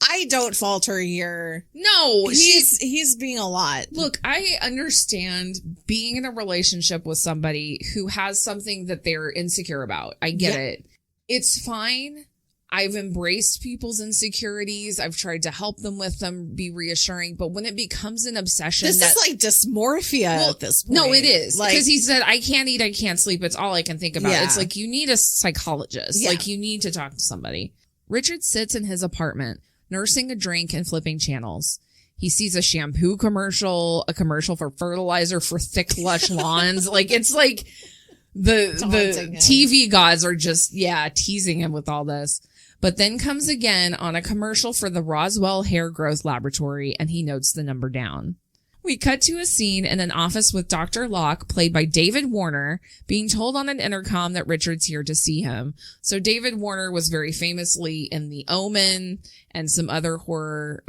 I don't falter here. No. He's being a lot. Look, I understand being in a relationship with somebody who has something that they're insecure about. I get it. It's fine. I've embraced people's insecurities. I've tried to help them with them, be reassuring. But when it becomes an obsession... This is like dysmorphia at this point. No, it is. Because he said, I can't eat, I can't sleep. It's all I can think about. Yeah. It's like you need a psychologist. Yeah. Like you need to talk to somebody. Richard sits in his apartment, nursing a drink and flipping channels. He sees a shampoo commercial, a commercial for fertilizer for thick, lush lawns. Like, it's like the TV gods are just, teasing him with all this. But then comes again on a commercial for the Roswell Hair Growth Laboratory, and he notes the number down. We cut to a scene in an office with Dr. Locke, played by David Warner, being told on an intercom that Richard's here to see him. So David Warner was very famously in The Omen and some other horror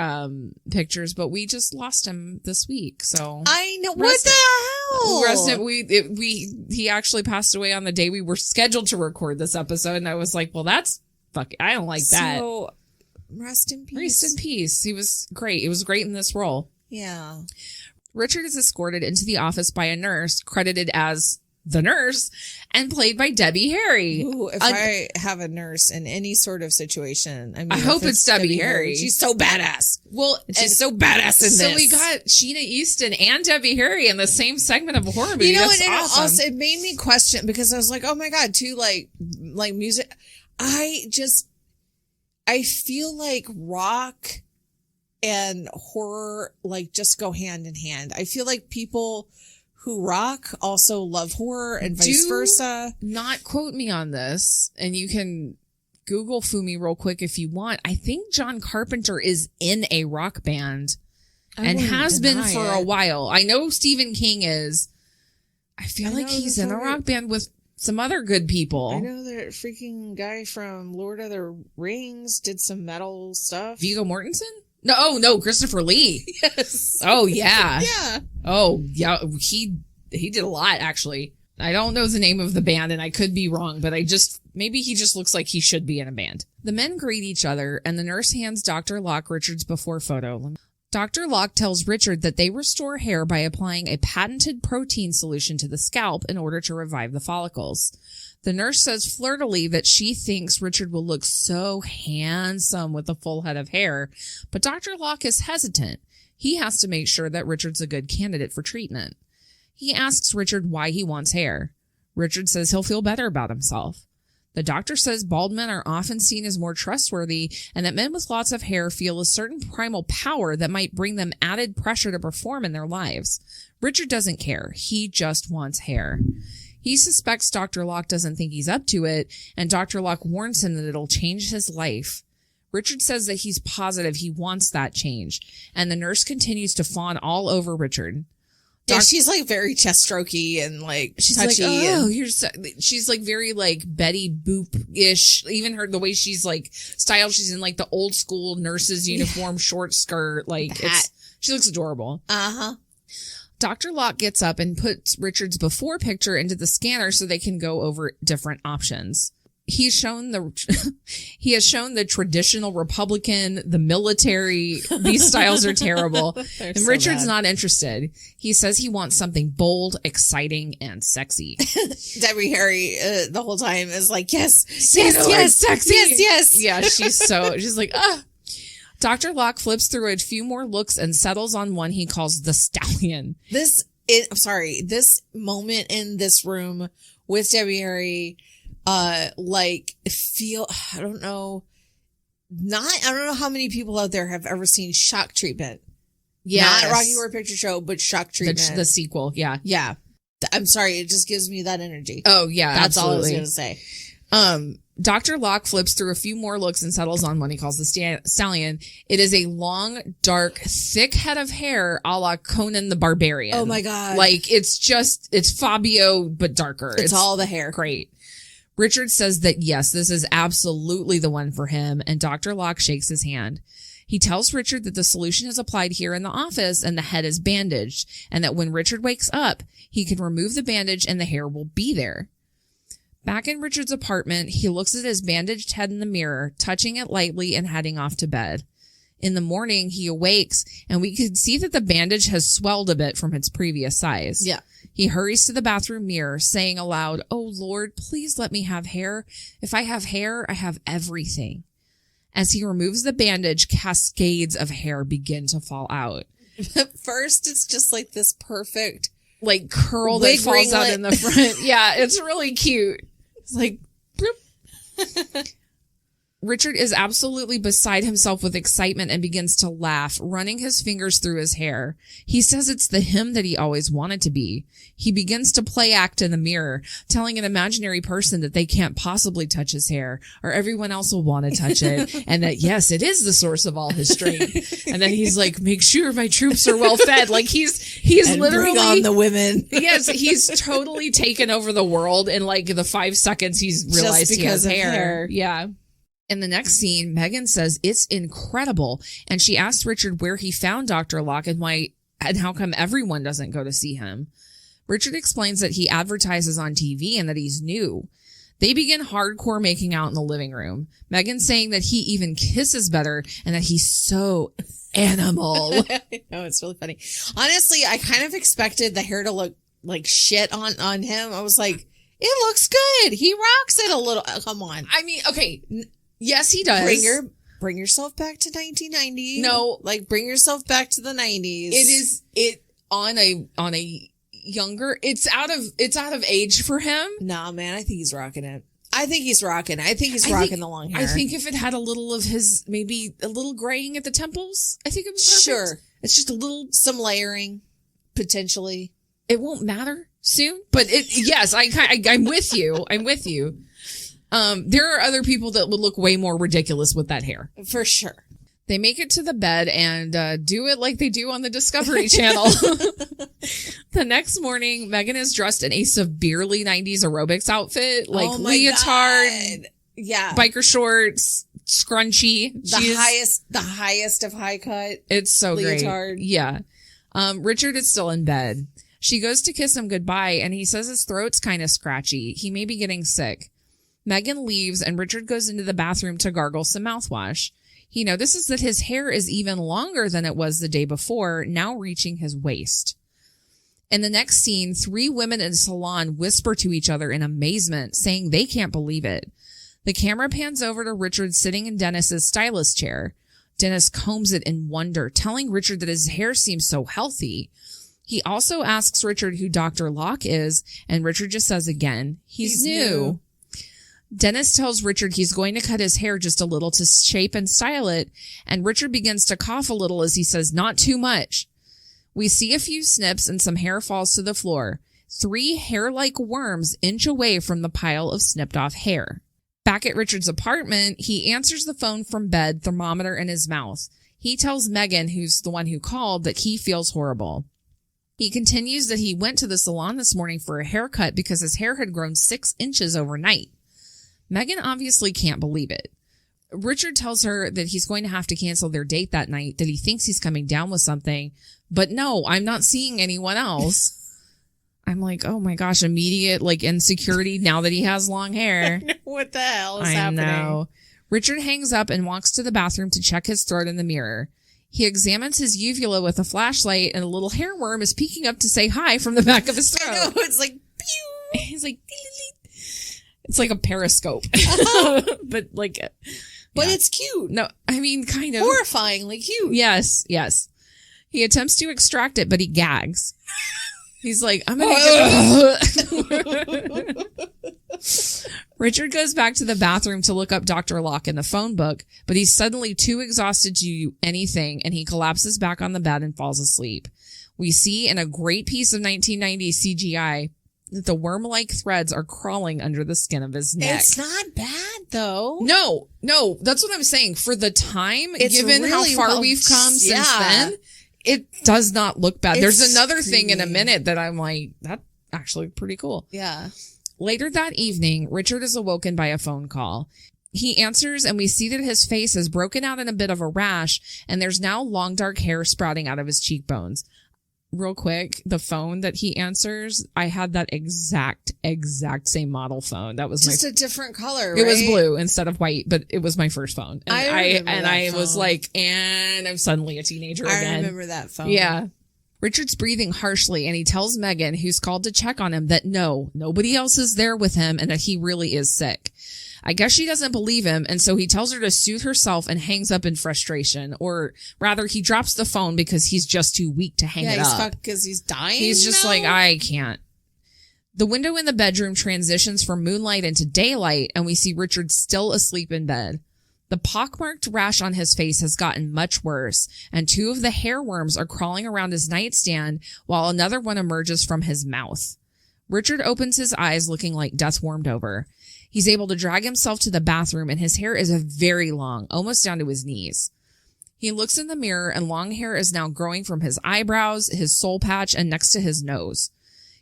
pictures, but we just lost him this week. So I know. What the hell? He actually passed away on the day we were scheduled to record this episode, and I was like, well, that's fuck. I don't like that. So rest in peace. Rest in peace. He was great. He was great in this role. Yeah. Richard is escorted into the office by a nurse, credited as the nurse, and played by Debbie Harry. Ooh, if I have a nurse in any sort of situation, I hope it's Debbie Harry. She's so badass. Well, she's so badass in this. So we got Sheena Easton and Debbie Harry in the same segment of a horror movie. You know, That's awesome. Also, it made me question, because I was like, oh my God, too, like music. I feel like rock and horror like just go hand in hand. I feel like people who rock also love horror and vice versa. Not quote me on this, and you can Google Fumi real quick if you want. I think John Carpenter is in a rock band and has been for a while. I know Stephen King is. I feel like he's in a rock band with some other good people. I know that freaking guy from Lord of the Rings did some metal stuff. Viggo Mortensen? No, Christopher Lee. Yes. Oh, yeah. Yeah. Oh, yeah. He did a lot, actually. I don't know the name of the band and I could be wrong, but maybe he just looks like he should be in a band. The men greet each other and the nurse hands Dr. Locke Richard's before photo. Dr. Locke tells Richard that they restore hair by applying a patented protein solution to the scalp in order to revive the follicles. The nurse says flirtily that she thinks Richard will look so handsome with a full head of hair, but Dr. Locke is hesitant. He has to make sure that Richard's a good candidate for treatment. He asks Richard why he wants hair. Richard says he'll feel better about himself. The doctor says bald men are often seen as more trustworthy and that men with lots of hair feel a certain primal power that might bring them added pressure to perform in their lives. Richard doesn't care. He just wants hair. He suspects Dr. Locke doesn't think he's up to it, and Dr. Locke warns him that it'll change his life. Richard says that he's positive he wants that change, and the nurse continues to fawn all over Richard. Yeah, she's like very chest strokey and like she's touchy. Like, oh, she's like very like Betty Boop-ish. Even the way she's like styled, she's in like the old school nurse's uniform, short skirt. Like she looks adorable. Uh-huh. Dr. Locke gets up and puts Richard's before picture into the scanner so they can go over different options. He has shown the traditional Republican, the military. These styles are terrible. And so Richard's bad. Not interested. He says he wants something bold, exciting, and sexy. Debbie Harry the whole time is like, yes, sexy. Yes. Yeah, she's like, ah. Dr. Locke flips through a few more looks and settles on one he calls the Stallion. This moment in this room with Debbie Harry, I don't know how many people out there have ever seen Shock Treatment. Yeah, not Rocky Horror Picture Show, but Shock Treatment, the sequel. Yeah. I'm sorry, it just gives me that energy. Oh yeah, that's absolutely. all I was gonna say. Dr. Locke flips through a few more looks and settles on one he calls the Stallion. It is a long, dark, thick head of hair a la Conan the Barbarian. Oh my God. Like it's Fabio, but darker. It's all the hair. Great. Richard says that yes, this is absolutely the one for him, and Dr. Locke shakes his hand. He tells Richard that the solution is applied here in the office and the head is bandaged, and that when Richard wakes up, he can remove the bandage and the hair will be there. Back in Richard's apartment, he looks at his bandaged head in the mirror, touching it lightly and heading off to bed. In the morning, he awakes, and we can see that the bandage has swelled a bit from its previous size. Yeah. He hurries to the bathroom mirror, saying aloud, "Oh, Lord, please let me have hair. If I have hair, I have everything." As he removes the bandage, cascades of hair begin to fall out. At first, it's just like this perfect like curl that falls out in the front. Yeah, it's really cute. It's like, bloop. Richard is absolutely beside himself with excitement and begins to laugh, running his fingers through his hair. He says it's the him that he always wanted to be. He begins to play act in the mirror, telling an imaginary person that they can't possibly touch his hair, or everyone else will want to touch it, and that, yes, it is the source of all his strength. And then he's like, make sure my troops are well fed. Like he's and literally bring on the women. Yes, he's totally taken over the world in like the 5 seconds he's realized he has hair. Yeah. In the next scene, Megan says it's incredible, and she asks Richard where he found Dr. Locke and how come everyone doesn't go to see him. Richard explains that he advertises on TV and that he's new. They begin hardcore making out in the living room. Megan saying that he even kisses better and that he's so animal. No, it's really funny. Honestly, I kind of expected the hair to look like shit on him. I was like, it looks good. He rocks it a little. Come on. I mean, okay. Yes, he does. Bring yourself back to 1990. No, like bring yourself back to the 90s. On a younger. It's out of age for him. Nah, man, I think he's rocking it. I think he's rocking the long hair. I think if it had a little of his, maybe a little graying at the temples, I think it would be perfect. Sure, it's just some layering, potentially. It won't matter soon, but yes, I'm with you. I'm with you. There are other people that would look way more ridiculous with that hair. For sure. They make it to the bed and do it like they do on the Discovery Channel. The next morning, Megan is dressed in a severely 90s aerobics outfit, like leotard, biker shorts, scrunchy. The highest of high cut. It's so leotard. Great. Yeah. Richard is still in bed. She goes to kiss him goodbye, and he says his throat's kind of scratchy. He may be getting sick. Megan leaves, and Richard goes into the bathroom to gargle some mouthwash. He notices that his hair is even longer than it was the day before, now reaching his waist. In the next scene, 3 women in a salon whisper to each other in amazement, saying they can't believe it. The camera pans over to Richard sitting in Dennis's stylist chair. Dennis combs it in wonder, telling Richard that his hair seems so healthy. He also asks Richard who Dr. Locke is, and Richard just says again, he's new. Dennis tells Richard he's going to cut his hair just a little to shape and style it, and Richard begins to cough a little as he says, not too much. We see a few snips and some hair falls to the floor. 3 hair-like worms inch away from the pile of snipped-off hair. Back at Richard's apartment, he answers the phone from bed, thermometer in his mouth. He tells Megan, who's the one who called, that he feels horrible. He continues that he went to the salon this morning for a haircut because his hair had grown 6 inches overnight. Megan obviously can't believe it. Richard tells her that he's going to have to cancel their date that night, that he thinks he's coming down with something. But no, I'm not seeing anyone else. I'm like, oh my gosh, immediate insecurity now that he has long hair. What the hell is happening? I know. Richard hangs up and walks to the bathroom to check his throat in the mirror. He examines his uvula with a flashlight, and a little hair worm is peeking up to say hi from the back of his throat. I know, it's like, pew. He's like, it's like a periscope. But it's cute. No, I mean, kind of. Horrifyingly cute. Yes. He attempts to extract it, but he gags. He's like, I'm going to get Richard goes back to the bathroom to look up Dr. Locke in the phone book, but he's suddenly too exhausted to do anything, and he collapses back on the bed and falls asleep. We see in a great piece of 1990s CGI that the worm-like threads are crawling under the skin of his neck. It's not bad, though. No, that's what I'm saying. For the time, it's given really how far we've come since then, it does not look bad. There's another thing in a minute that I'm like, that's actually pretty cool. Yeah. Later that evening, Richard is awoken by a phone call. He answers, and we see that his face is broken out in a bit of a rash, and there's now long dark hair sprouting out of his cheekbones. Real quick, the phone that he answers, I had that exact same model phone. That was just a different color, right? It was blue instead of white, but it was my first phone. And I was like, and I'm suddenly a teenager again. I remember that phone. Yeah. Richard's breathing harshly, and he tells Megan, who's called to check on him, that nobody else is there with him and that he really is sick. I guess she doesn't believe him, and so he tells her to soothe herself and hangs up in frustration. Or rather, he drops the phone because he's just too weak to hang it up. Yeah, because he's dying. He's just like, I can't. The window in the bedroom transitions from moonlight into daylight, and we see Richard still asleep in bed. The pockmarked rash on his face has gotten much worse, and 2 of the hair worms are crawling around his nightstand, while another one emerges from his mouth. Richard opens his eyes looking like death warmed over. He's able to drag himself to the bathroom, and his hair is very long, almost down to his knees. He looks in the mirror, and long hair is now growing from his eyebrows, his soul patch, and next to his nose.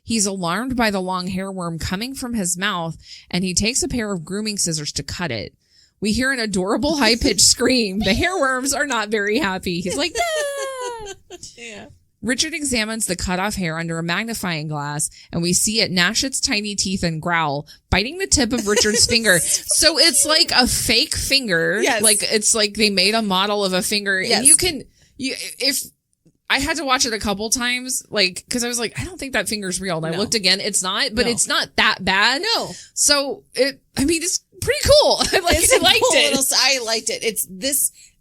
He's alarmed by the long hair worm coming from his mouth, and he takes a pair of grooming scissors to cut it. We hear an adorable high-pitched scream. The hair worms are not very happy. He's like, ah! Yeah. Richard examines the cut-off hair under a magnifying glass, and we see it gnash its tiny teeth and growl, biting the tip of Richard's finger. So it's like a fake finger. Yes. Like, it's like they made a model of a finger. Yes. And if I had to watch it a couple times, because I was like, I don't think that finger's real. And I looked again. It's not, but it's not that bad. No. So it's pretty cool. I liked it. It's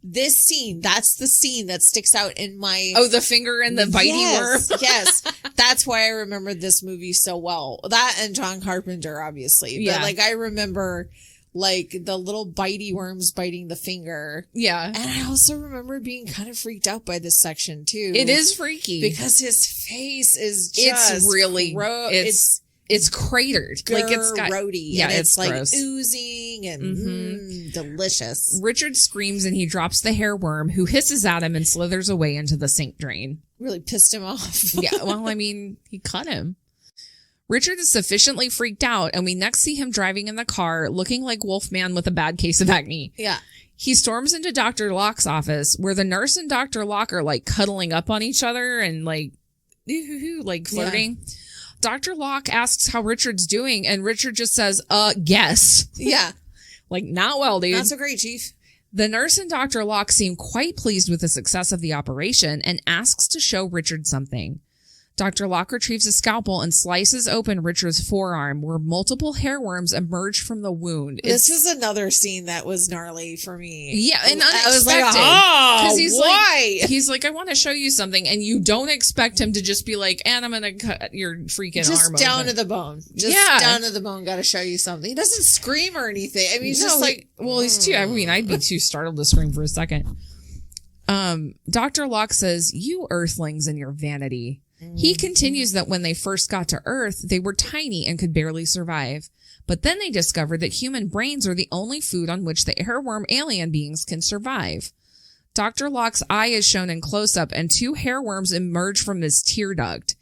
this scene. That's the scene that sticks out in my... Oh, the finger and the bitey worm. Yes. That's why I remember this movie so well. That and John Carpenter, obviously. Yeah. But I remember the little bitey worms biting the finger. Yeah. And I also remember being kind of freaked out by this section too. It is freaky. Because his face is just... It's really... It's cratered. It's got grody. Yeah, and it's gross. Oozing and delicious. Richard screams and he drops the hair worm, who hisses at him and slithers away into the sink drain. Really pissed him off. Yeah, well, he cut him. Richard is sufficiently freaked out, and we next see him driving in the car, looking like Wolfman with a bad case of acne. Yeah. He storms into Dr. Locke's office, where the nurse and Dr. Locke are cuddling up on each other and like flirting. Yeah. Dr. Locke asks how Richard's doing, and Richard just says, guess. Yeah. Like, not well, dude. Not so great, Chief. The nurse and Dr. Locke seem quite pleased with the success of the operation and asks to show Richard something. Dr. Locke retrieves a scalpel and slices open Richard's forearm, where multiple hairworms emerge from the wound. This is another scene that was gnarly for me. Yeah, and unexpected. I was like, oh, why? He's like, I want to show you something, and you don't expect him to just be like, and I'm going to cut your freaking arm just down open. to the bone. Just down to the bone, got to show you something. He doesn't scream or anything. I mean, he's just like... Well, he's too... I mean, I'd be too startled to scream for a second. Dr. Locke says, you earthlings and your vanity... He continues that when they first got to Earth, they were tiny and could barely survive. But then they discovered that human brains are the only food on which the hairworm alien beings can survive. Dr. Locke's eye is shown in close-up, and 2 hairworms emerge from his tear duct.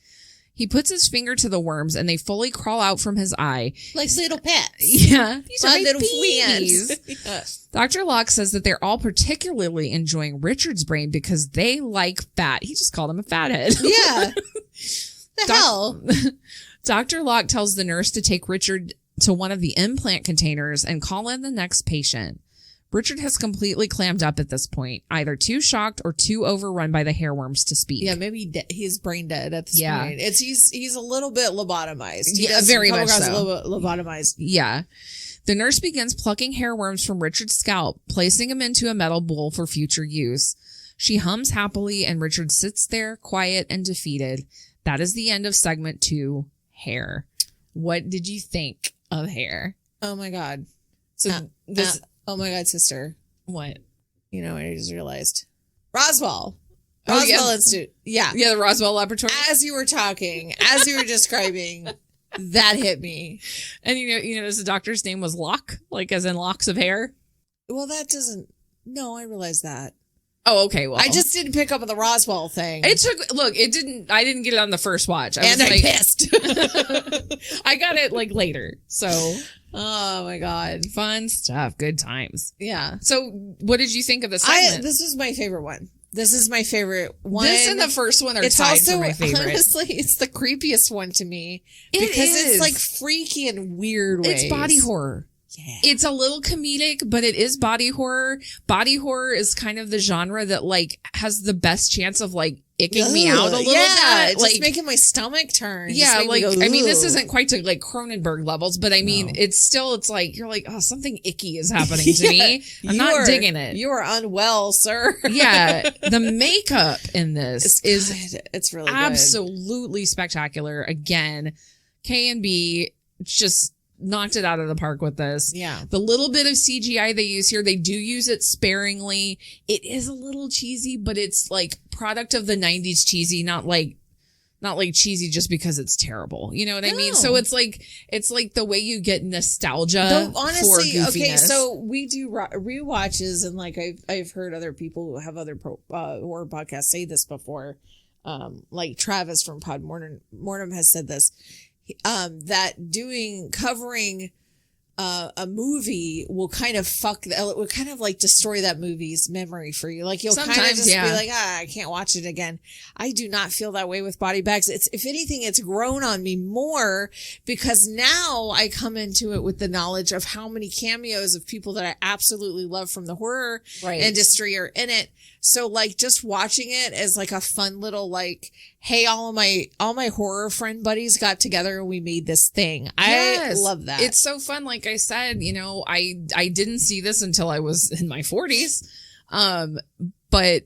He puts his finger to the worms, and they fully crawl out from his eye. Like little pets. Yeah. These are little friends. Yeah. Dr. Locke says that they're all particularly enjoying Richard's brain because they like fat. He just called him a fathead. Yeah. The hell? Dr. Locke tells the nurse to take Richard to one of the implant containers and call in the next patient. Richard has completely clammed up at this point, either too shocked or too overrun by the hairworms to speak. Yeah, maybe he's brain dead at this point. He's a little bit lobotomized. Very much so. Lobotomized. Yeah. The nurse begins plucking hairworms from Richard's scalp, placing them into a metal bowl for future use. She hums happily, and Richard sits there, quiet and defeated. That is the end of segment 2, Hair. What did you think of Hair? Oh my God. So oh my God, sister. What? You know what I just realized? Roswell yeah. Institute. Yeah. Yeah, the Roswell Laboratory. As you were talking, as you were describing, that hit me. And you know, the doctor's name was Locke, like as in locks of hair. Well, that doesn't. No, I realize that. Oh, okay. Well, I just didn't pick up on the Roswell thing. I didn't get it on the first watch. I pissed. I got it like later. So, oh my God. Fun stuff. Good times. Yeah. So what did you think of the segment? This is my favorite one. This is my favorite one. This and the first one are tied for my favorite. Honestly, it's the creepiest one to me. Because it's like freaky and weird ways. It's body horror. Yeah. It's a little comedic, but it is body horror. Body horror is kind of the genre that like has the best chance of like icking me out a little bit. Just like making my stomach turn. Yeah, like I mean, this isn't quite to like Cronenberg levels, but I mean, it's like you're like, oh, something icky is happening to me. I'm not digging it. You are unwell, sir. Yeah, the makeup in this it's really absolutely spectacular. Again, K&B just knocked it out of the park with this. Yeah. The little bit of CGI they use here, they do use it sparingly. It is a little cheesy, but it's like product of the 90s cheesy, not like cheesy just because it's terrible. You know what I mean? So it's like the way you get nostalgia for goofiness. Okay, so we do rewatches, and like I've heard other people who have other horror podcasts say this before. Like Travis from Pod Mortem has said this. That covering a movie will kind of will kind of like destroy that movie's memory for you. Like you'll kind of just be like, I can't watch it again. I do not feel that way with Body Bags. If anything, it's grown on me more because now I come into it with the knowledge of how many cameos of people that I absolutely love from the horror industry are in it. So like just watching it as like a fun little like, hey, all my horror friend buddies got together and we made this thing. I love that. It's so fun. Like I said, you know, I didn't see this until I was in my 40s. But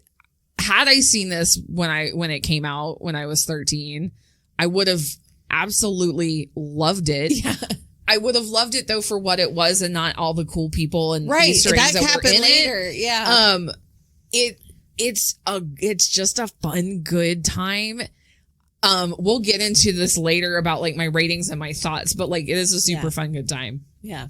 had I seen this when it came out when I was 13, I would have absolutely loved it. Yeah. I would have loved it though for what it was and not all the cool people and Easter eggs that were in later. It. Yeah. It's just a fun, good time. We'll get into this later about like my ratings and my thoughts, but like it is a super fun, good time. Yeah.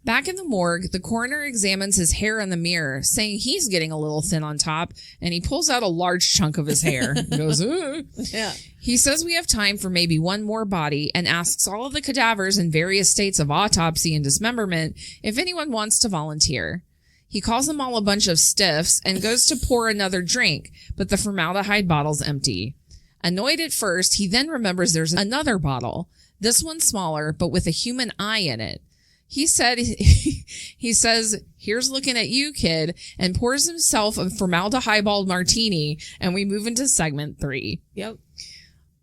Back in the morgue, the coroner examines his hair in the mirror, saying he's getting a little thin on top, and he pulls out a large chunk of his hair. He goes, ooh. Yeah. He says we have time for maybe one more body and asks all of the cadavers in various states of autopsy and dismemberment if anyone wants to volunteer. He calls them all a bunch of stiffs and goes to pour another drink, but the formaldehyde bottle's empty. Annoyed at first, he then remembers there's another bottle. This one's smaller, but with a human eye in it. He says, here's looking at you, kid, and pours himself a Formalde-highball-tini, and we move into segment 3. Yep.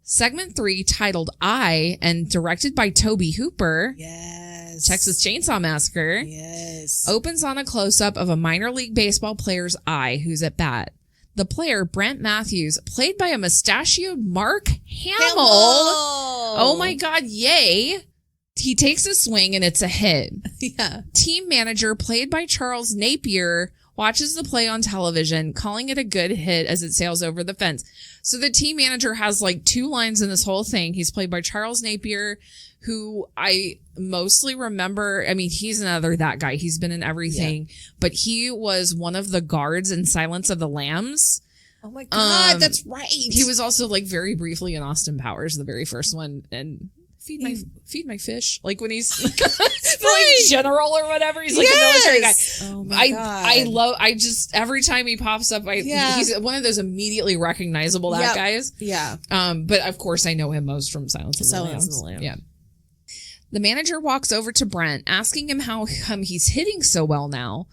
Segment 3, titled I, and directed by Tobe Hooper. Yes. Texas Chainsaw Massacre. Yes. Opens on a close-up of a minor league baseball player's eye who's at bat. The player, Brent Matthews, played by a mustachioed Mark Hamill. Oh my God, yay. He takes a swing and it's a hit. Yeah. Team manager, played by Charles Napier, watches the play on television, calling it a good hit as it sails over the fence. So the team manager has like 2 lines in this whole thing. He's played by Charles Napier, who I mostly remember. I mean, he's that guy. He's been in everything, but he was one of the guards in Silence of the Lambs. Oh my God, that's right. He was also like very briefly in Austin Powers, the very first one, and feed my fish. Like when he's like general or whatever. He's like a military guy. Oh my God. I just, every time he pops up, he's one of those immediately recognizable guys. Yeah. But of course I know him most from Silence of the Lambs. Yeah. The manager walks over to Brent, asking him how come he's hitting so well now.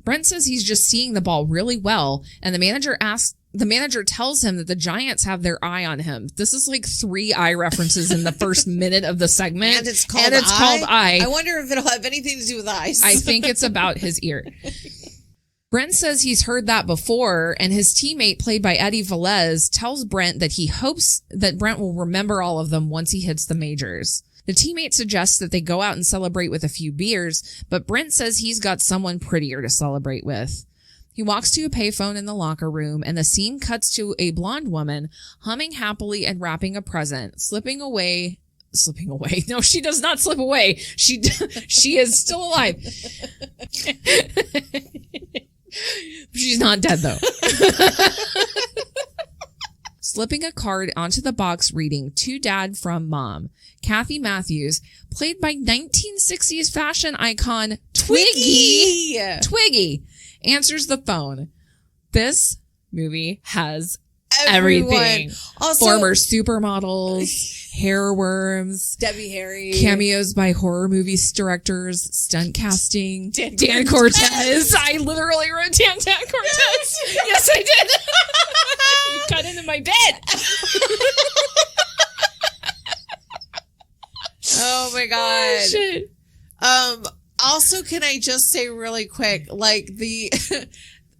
Brent says he's just seeing the ball really well, and the manager tells him that the Giants have their eye on him. This is like 3 eye references in the first minute of the segment. And it's called Eye. I wonder if it'll have anything to do with eyes. I think it's about his ear. Brent says he's heard that before, and his teammate, played by Eddie Velez, tells Brent that he hopes that Brent will remember all of them once he hits the majors. The teammate suggests that they go out and celebrate with a few beers, but Brent says he's got someone prettier to celebrate with. He walks to a payphone in the locker room, and the scene cuts to a blonde woman humming happily and wrapping a present, slipping away. No, she does not slip away. She is still alive. She's not dead, though. Slipping a card onto the box reading, "To Dad from Mom." Kathy Matthews, played by 1960s fashion icon Twiggy, answers the phone. This movie has everything. Also, former supermodels, hairworms, Debbie Harry, cameos by horror movie directors, stunt casting, Dan Cortez. I literally wrote Dan Cortez. Yes, I did. You cut into my bed. Oh my God. Oh, shit. Also, can I just say really quick, like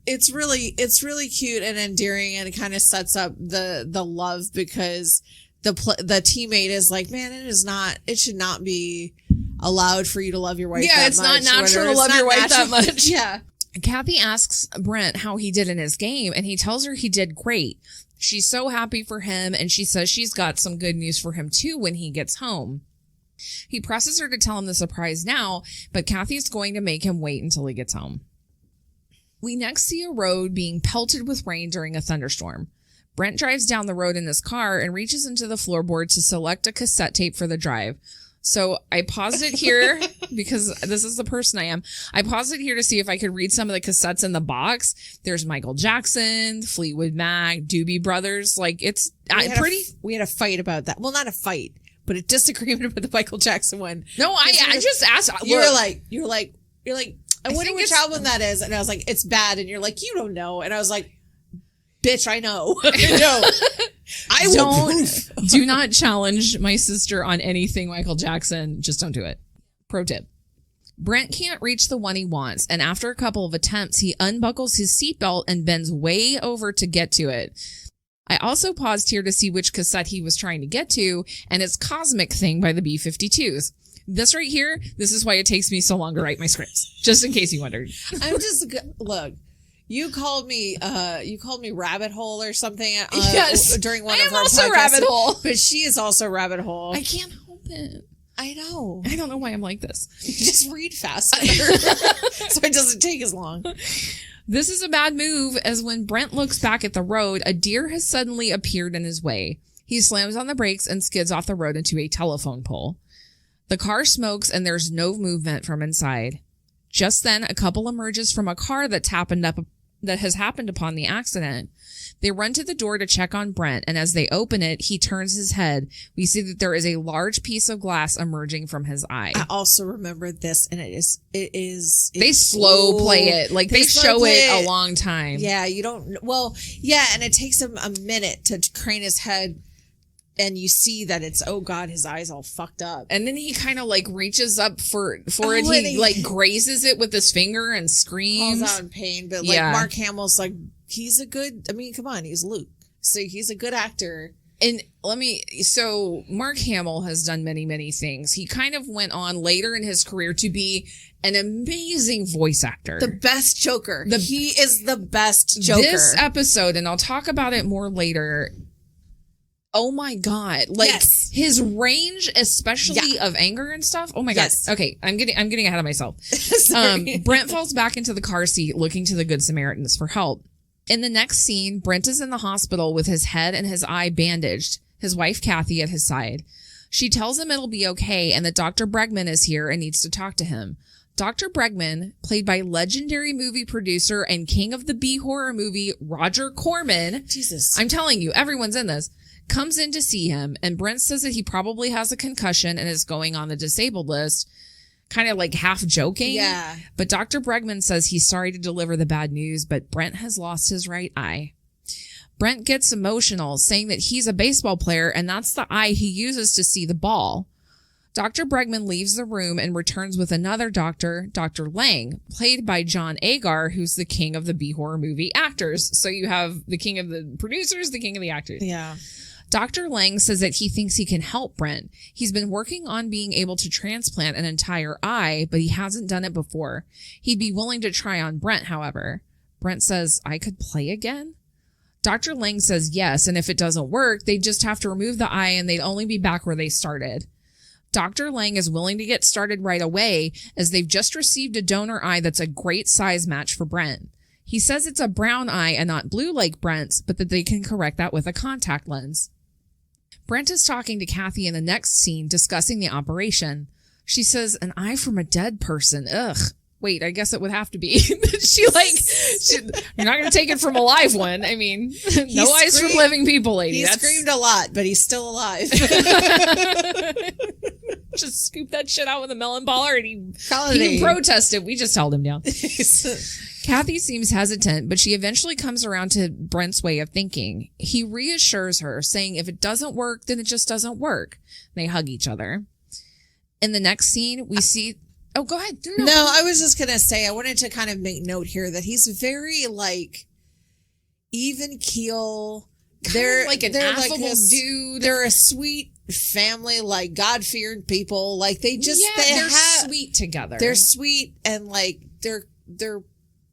it's really cute and endearing, and it kind of sets up the love, because the teammate is like, man, it should not be allowed for you to love your wife. Yeah, it's not natural to love your wife that much. Yeah. Kathy asks Brent how he did in his game, and he tells her he did great. She's so happy for him, and she says she's got some good news for him too when he gets home. He presses her to tell him the surprise now, but Kathy's going to make him wait until he gets home. We next see a road being pelted with rain during a thunderstorm. Brent drives down the road in his car and reaches into the floorboard to select a cassette tape for the drive. So I paused it here because this is the person I am. I paused it here to see if I could read some of the cassettes in the box. There's Michael Jackson, Fleetwood Mac, Doobie Brothers. Like, it's we had a fight about that. Well, not a fight, but a disagreement about the Michael Jackson one. No, I just asked. You were like, I wonder which album that is. And I was like, it's bad. And you're like, you don't know. And I was like, bitch, I know. No, I won't. Do not challenge my sister on anything Michael Jackson. Just don't do it. Pro tip. Brent can't reach the one he wants, and after a couple of attempts, he unbuckles his seatbelt and bends way over to get to it. I also paused here to see which cassette he was trying to get to, and it's Cosmic Thing by the B-52s. This right here, this is why it takes me so long to write my scripts, just in case you wondered. Look. You called me Rabbit Hole or something. Yes, during one I of our podcasts. also Rabbit Hole, but she is also Rabbit Hole. I can't help it. I know. I don't know why I'm like this. Just read faster, so it doesn't take as long. This is a bad move, as when Brent looks back at the road, a deer has suddenly appeared in his way. He slams on the brakes and skids off the road into a telephone pole. The car smokes, and there's no movement from inside. Just then, a couple emerges from a car that's happened that has happened upon the accident. They run to the door to check on Brent, and as they open it, he turns his head. We see that there is a large piece of glass emerging from his eye. I also remembered this, and they slow play it. Like, they show it a long time. Yeah, you don't... Well, yeah, and it takes him a minute to crane his head, and you see that it's, oh God, his eye's all fucked up. And then he kind of like reaches up for it. He like grazes it with his finger and screams. Falls out in pain. But like Mark Hamill's like, he's a good, I mean, come on, he's Luke. So he's a good actor. And so Mark Hamill has done many, many things. He kind of went on later in his career to be an amazing voice actor. The best Joker. He is the best Joker. This episode, and I'll talk about it more later. Oh my God. Like his range, especially of anger and stuff. Oh my God. Okay. I'm getting ahead of myself. Brent falls back into the car seat looking to the Good Samaritans for help. In the next scene, Brent is in the hospital with his head and his eye bandaged, his wife Kathy at his side. She tells him it'll be okay and that Dr. Bregman is here and needs to talk to him. Dr. Bregman, played by legendary movie producer and king of the B-horror movie, Roger Corman. Jesus. I'm telling you, everyone's in this. Comes in to see him, and Brent says that he probably has a concussion and is going on the disabled list, kind of like half joking. Yeah. But Dr. Bregman says he's sorry to deliver the bad news, but Brent has lost his right eye. Brent gets emotional, saying that he's a baseball player and that's the eye he uses to see the ball. Dr. Bregman leaves the room and returns with another doctor, Dr. Lang, played by John Agar, who's the king of the B-horror movie actors. So you have the king of the producers, the king of the actors. Yeah. Dr. Lang says that he thinks he can help Brent. He's been working on being able to transplant an entire eye, but he hasn't done it before. He'd be willing to try on Brent, however. Brent says, I could play again? Dr. Lang says yes, and if it doesn't work, they'd just have to remove the eye and they'd only be back where they started. Dr. Lang is willing to get started right away as they've just received a donor eye that's a great size match for Brent. He says it's a brown eye and not blue like Brent's, but that they can correct that with a contact lens. Brent is talking to Kathy in the next scene, discussing the operation. She says, an eye from a dead person. Ugh. Wait, I guess it would have to be. You're not going to take it from a live one. I mean, no eyes from living people, lady. He screamed a lot, but he's still alive. Just scoop that shit out with a melon baller and he protested. We just held him down. Kathy seems hesitant, but she eventually comes around to Brent's way of thinking. He reassures her, saying if it doesn't work, then it just doesn't work. They hug each other. In the next scene, we see... Oh, go ahead. No, I was just going to say, I wanted to kind of make note here that he's very, like, even keel. They're like an affable dude. They're a sweet family, like, God-fearing people. Like, they're sweet together. They're sweet and, like, they're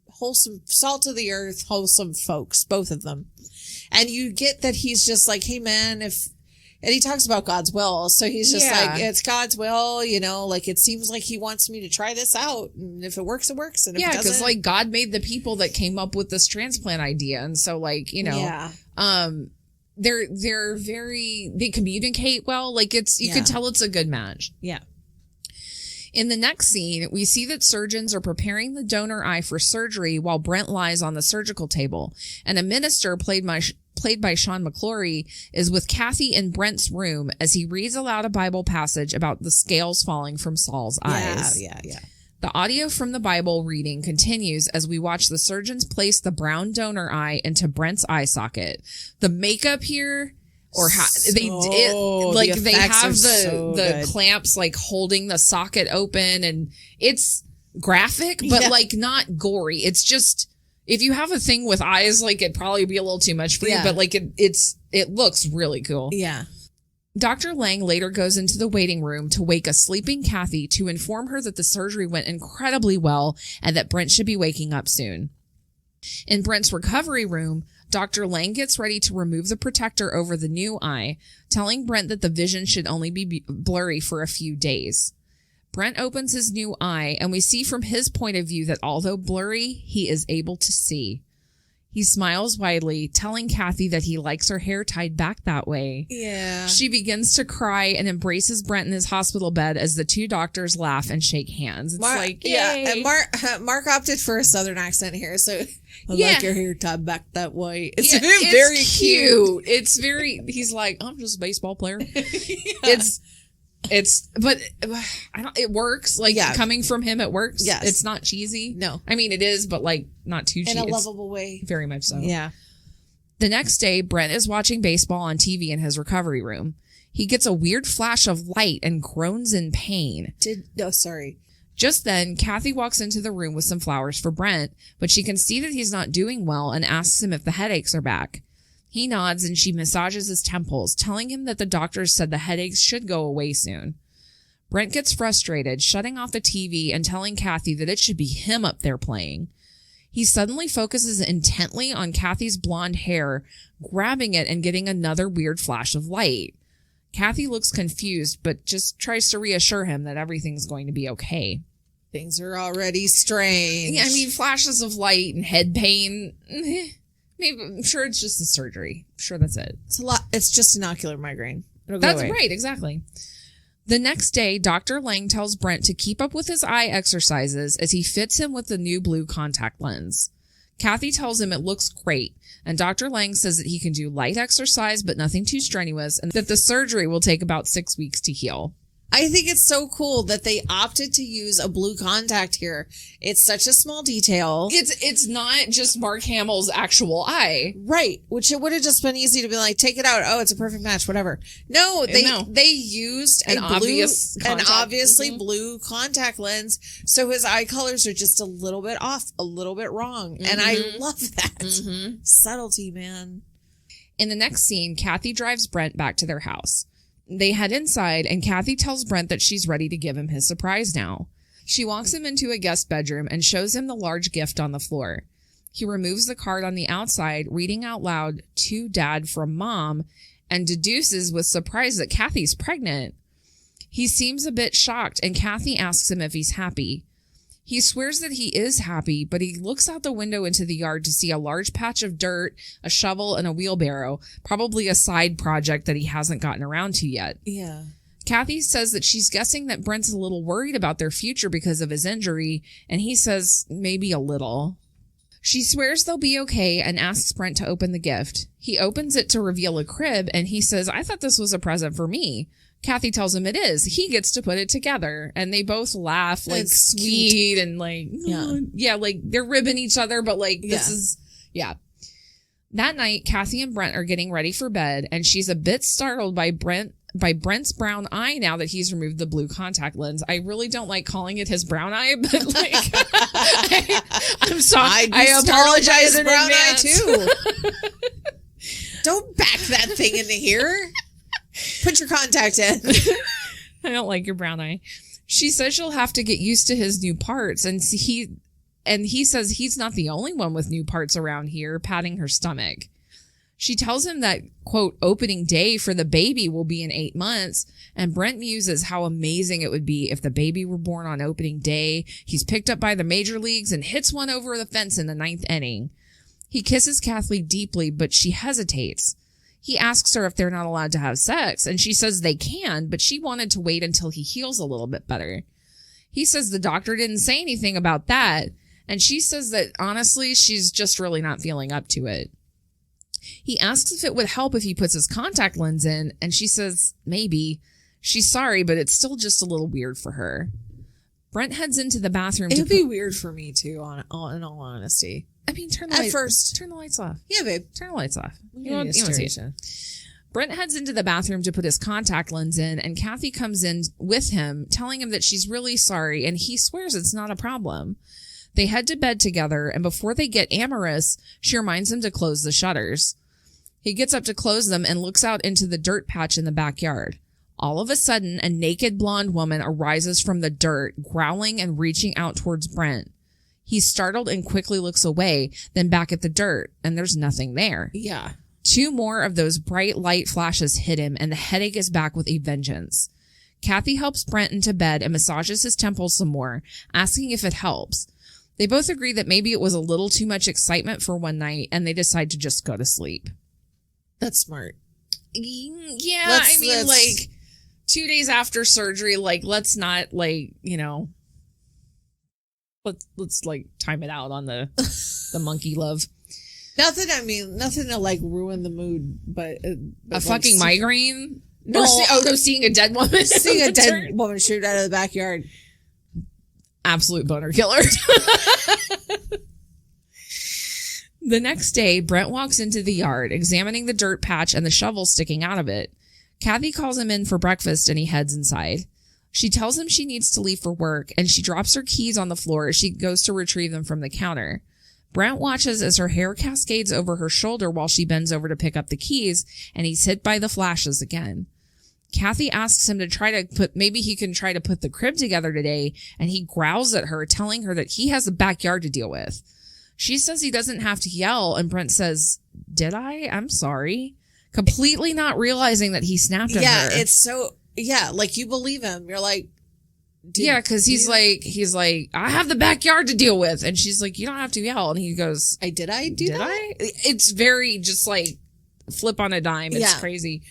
wholesome, salt of the earth, wholesome folks, both of them. And you get that he's just like, hey, man, and he talks about God's will. So he's just like, it's God's will, you know, like it seems like he wants me to try this out. And if it works, it works. And if it doesn't, because like God made the people that came up with this transplant idea. And so like, you know, they're they communicate well. Like you can tell it's a good match. Yeah. In the next scene, we see that surgeons are preparing the donor eye for surgery while Brent lies on the surgical table. And a minister played by Sean McClory is with Kathy in Brent's room as he reads aloud a Bible passage about the scales falling from Saul's eyes. Yeah. The audio from the Bible reading continues as we watch the surgeons place the brown donor eye into Brent's eye socket. The makeup here... Or how they have the clamps like holding the socket open, and it's graphic, but like not gory. It's just, if you have a thing with eyes, like it'd probably be a little too much for you, but like it looks really cool. Yeah. Dr. Lang later goes into the waiting room to wake a sleeping Kathy to inform her that the surgery went incredibly well and that Brent should be waking up soon. In Brent's recovery room, Dr. Lang gets ready to remove the protector over the new eye, telling Brent that the vision should only be blurry for a few days. Brent opens his new eye, and we see from his point of view that although blurry, he is able to see. He smiles widely, telling Kathy that he likes her hair tied back that way. Yeah. She begins to cry and embraces Brent in his hospital bed as the two doctors laugh and shake hands. It's like, yay. Yeah, and Mark opted for a southern accent here, so I like your hair tied back that way. It's very cute. It's very, he's like, I'm just a baseball player. But I don't, it works. Like, coming from him, it works. Yes. It's not cheesy. No. I mean, it is, but like, not too cheesy. In a lovable way. Very much so. Yeah. The next day, Brent is watching baseball on TV in his recovery room. He gets a weird flash of light and groans in pain. Just then, Kathy walks into the room with some flowers for Brent, but she can see that he's not doing well and asks him if the headaches are back. He nods and she massages his temples, telling him that the doctors said the headaches should go away soon. Brent gets frustrated, shutting off the TV and telling Kathy that it should be him up there playing. He suddenly focuses intently on Kathy's blonde hair, grabbing it and getting another weird flash of light. Kathy looks confused, but just tries to reassure him that everything's going to be okay. Things are already strange. I mean, flashes of light and head pain. Maybe, I'm sure it's just the surgery. I'm sure that's it. It's a lot. It's just an ocular migraine. That's right. Exactly. The next day, Dr. Lang tells Brent to keep up with his eye exercises as he fits him with the new blue contact lens. Kathy tells him it looks great, and Dr. Lang says that he can do light exercise but nothing too strenuous, and that the surgery will take about 6 weeks to heal. I think it's so cool that they opted to use a blue contact here. It's such a small detail. It's not just Mark Hamill's actual eye. Right. Which it would have just been easy to be like, take it out. Oh, it's a perfect match, whatever. No, they used an obviously blue contact lens. So his eye colors are just a little bit off, a little bit wrong. Mm-hmm. And I love that. Mm-hmm. Subtlety, man. In the next scene, Kathy drives Brent back to their house. They head inside, and Kathy tells Brent that she's ready to give him his surprise now. She walks him into a guest bedroom and shows him the large gift on the floor. He removes the card on the outside, reading out loud, "To Dad from Mom," and deduces with surprise that Kathy's pregnant. He seems a bit shocked, and Kathy asks him if he's happy. He swears that he is happy, but he looks out the window into the yard to see a large patch of dirt, a shovel, and a wheelbarrow, probably a side project that he hasn't gotten around to yet. Yeah. Kathy says that she's guessing that Brent's a little worried about their future because of his injury, and he says maybe a little. She swears they'll be okay and asks Brent to open the gift. He opens it to reveal a crib, and he says, "I thought this was a present for me." Kathy tells him it is. He gets to put it together, and they both laugh like That's sweet cute. and like, like they're ribbing each other, but like this is. That night, Kathy and Brent are getting ready for bed, and she's a bit startled by Brent's brown eye now that he's removed the blue contact lens. I really don't like calling it his brown eye, but like, I'm sorry. I apologize in brown advance. eye too. Don't back that thing into here. Put your contact in. I don't like your brown eye. She says she'll have to get used to his new parts, and he says he's not the only one with new parts around here, patting her stomach. She tells him that, quote, opening day for the baby will be in 8 months, and Brent muses how amazing it would be if the baby were born on opening day. He's picked up by the major leagues and hits one over the fence in the 9th inning. He kisses Kathy deeply, but she hesitates. He asks her if they're not allowed to have sex, and she says they can, but she wanted to wait until he heals a little bit better. He says the doctor didn't say anything about that, and she says that, honestly, she's just really not feeling up to it. He asks if it would help if he puts his contact lens in, and she says maybe. She's sorry, but it's still just a little weird for her. Brent heads into the bathroom. It would be weird for me, too, in all honesty. I mean, turn the lights off. Yeah, babe. Turn the lights off. You want to see it. Brent heads into the bathroom to put his contact lens in, and Kathy comes in with him, telling him that she's really sorry, and he swears it's not a problem. They head to bed together, and before they get amorous, she reminds him to close the shutters. He gets up to close them and looks out into the dirt patch in the backyard. All of a sudden, a naked blonde woman arises from the dirt, growling and reaching out towards Brent. He's startled and quickly looks away, then back at the dirt, and there's nothing there. Yeah. 2 more of those bright light flashes hit him, and the headache is back with a vengeance. Kathy helps Brent into bed and massages his temples some more, asking if it helps. They both agree that maybe it was a little too much excitement for one night, and they decide to just go to sleep. That's smart. Yeah, I mean, like, 2 days after surgery, like, let's not, like, you know, let's like time it out on the monkey love. Nothing to like ruin the mood, but a fucking migraine. No, seeing a dead woman. Seeing a dead woman shoot out of the backyard. Absolute boner killer. The next day, Brent walks into the yard, examining the dirt patch and the shovel sticking out of it. Kathy calls him in for breakfast and he heads inside. She tells him she needs to leave for work, and she drops her keys on the floor as she goes to retrieve them from the counter. Brent watches as her hair cascades over her shoulder while she bends over to pick up the keys, and he's hit by the flashes again. Kathy asks him to maybe he can try to put the crib together today, and he growls at her, telling her that he has a backyard to deal with. She says he doesn't have to yell, and Brent says, "Did I? I'm sorry." Completely not realizing that he snapped at her. Yeah, it's so... Yeah, like, you believe him. You're like... Yeah, because he's like, "I have the backyard to deal with." And she's like, "You don't have to yell." And he goes, Did I do that? It's very just like flip on a dime. It's crazy.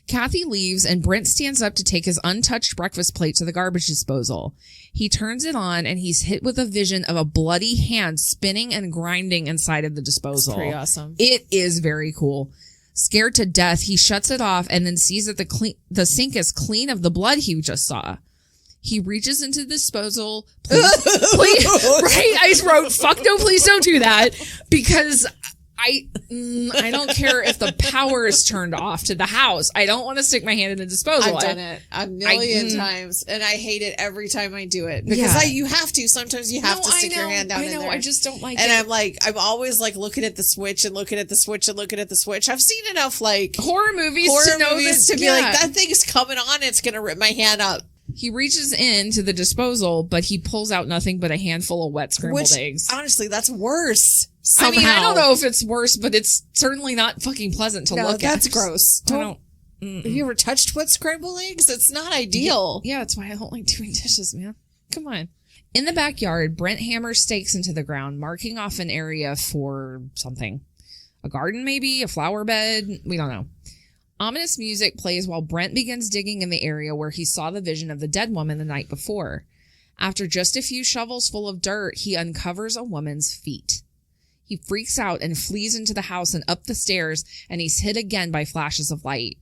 Kathy leaves and Brent stands up to take his untouched breakfast plate to the garbage disposal. He turns it on and he's hit with a vision of a bloody hand spinning and grinding inside of the disposal. That's pretty awesome. It is very cool. Scared to death, he shuts it off and then sees that the sink is clean of the blood he just saw. He reaches into the disposal. Please, right? I just wrote, "Fuck no, please don't do that," because I don't care if the power is turned off to the house. I don't want to stick my hand in the disposal. I've done it a million times, and I hate it every time I do it because you have to. Sometimes you have to stick your hand down in there. I just don't like it. And I'm always like looking at the switch and looking at the switch and looking at the switch. I've seen enough like horror movies to be like, that thing's coming on. It's gonna rip my hand up. He reaches into the disposal, but he pulls out nothing but a handful of wet scrambled eggs. Honestly, that's worse. Somehow. I mean, I don't know if it's worse, but it's certainly not fucking pleasant to look at. That's gross. Have you ever touched wet scrambled eggs? It's not ideal. Yeah, that's why I don't like doing dishes, man. Come on. In the backyard, Brent hammers stakes into the ground, marking off an area for something. A garden, maybe? A flower bed? We don't know. Ominous music plays while Brent begins digging in the area where he saw the vision of the dead woman the night before. After just a few shovels full of dirt, he uncovers a woman's feet. He freaks out and flees into the house and up the stairs, and he's hit again by flashes of light.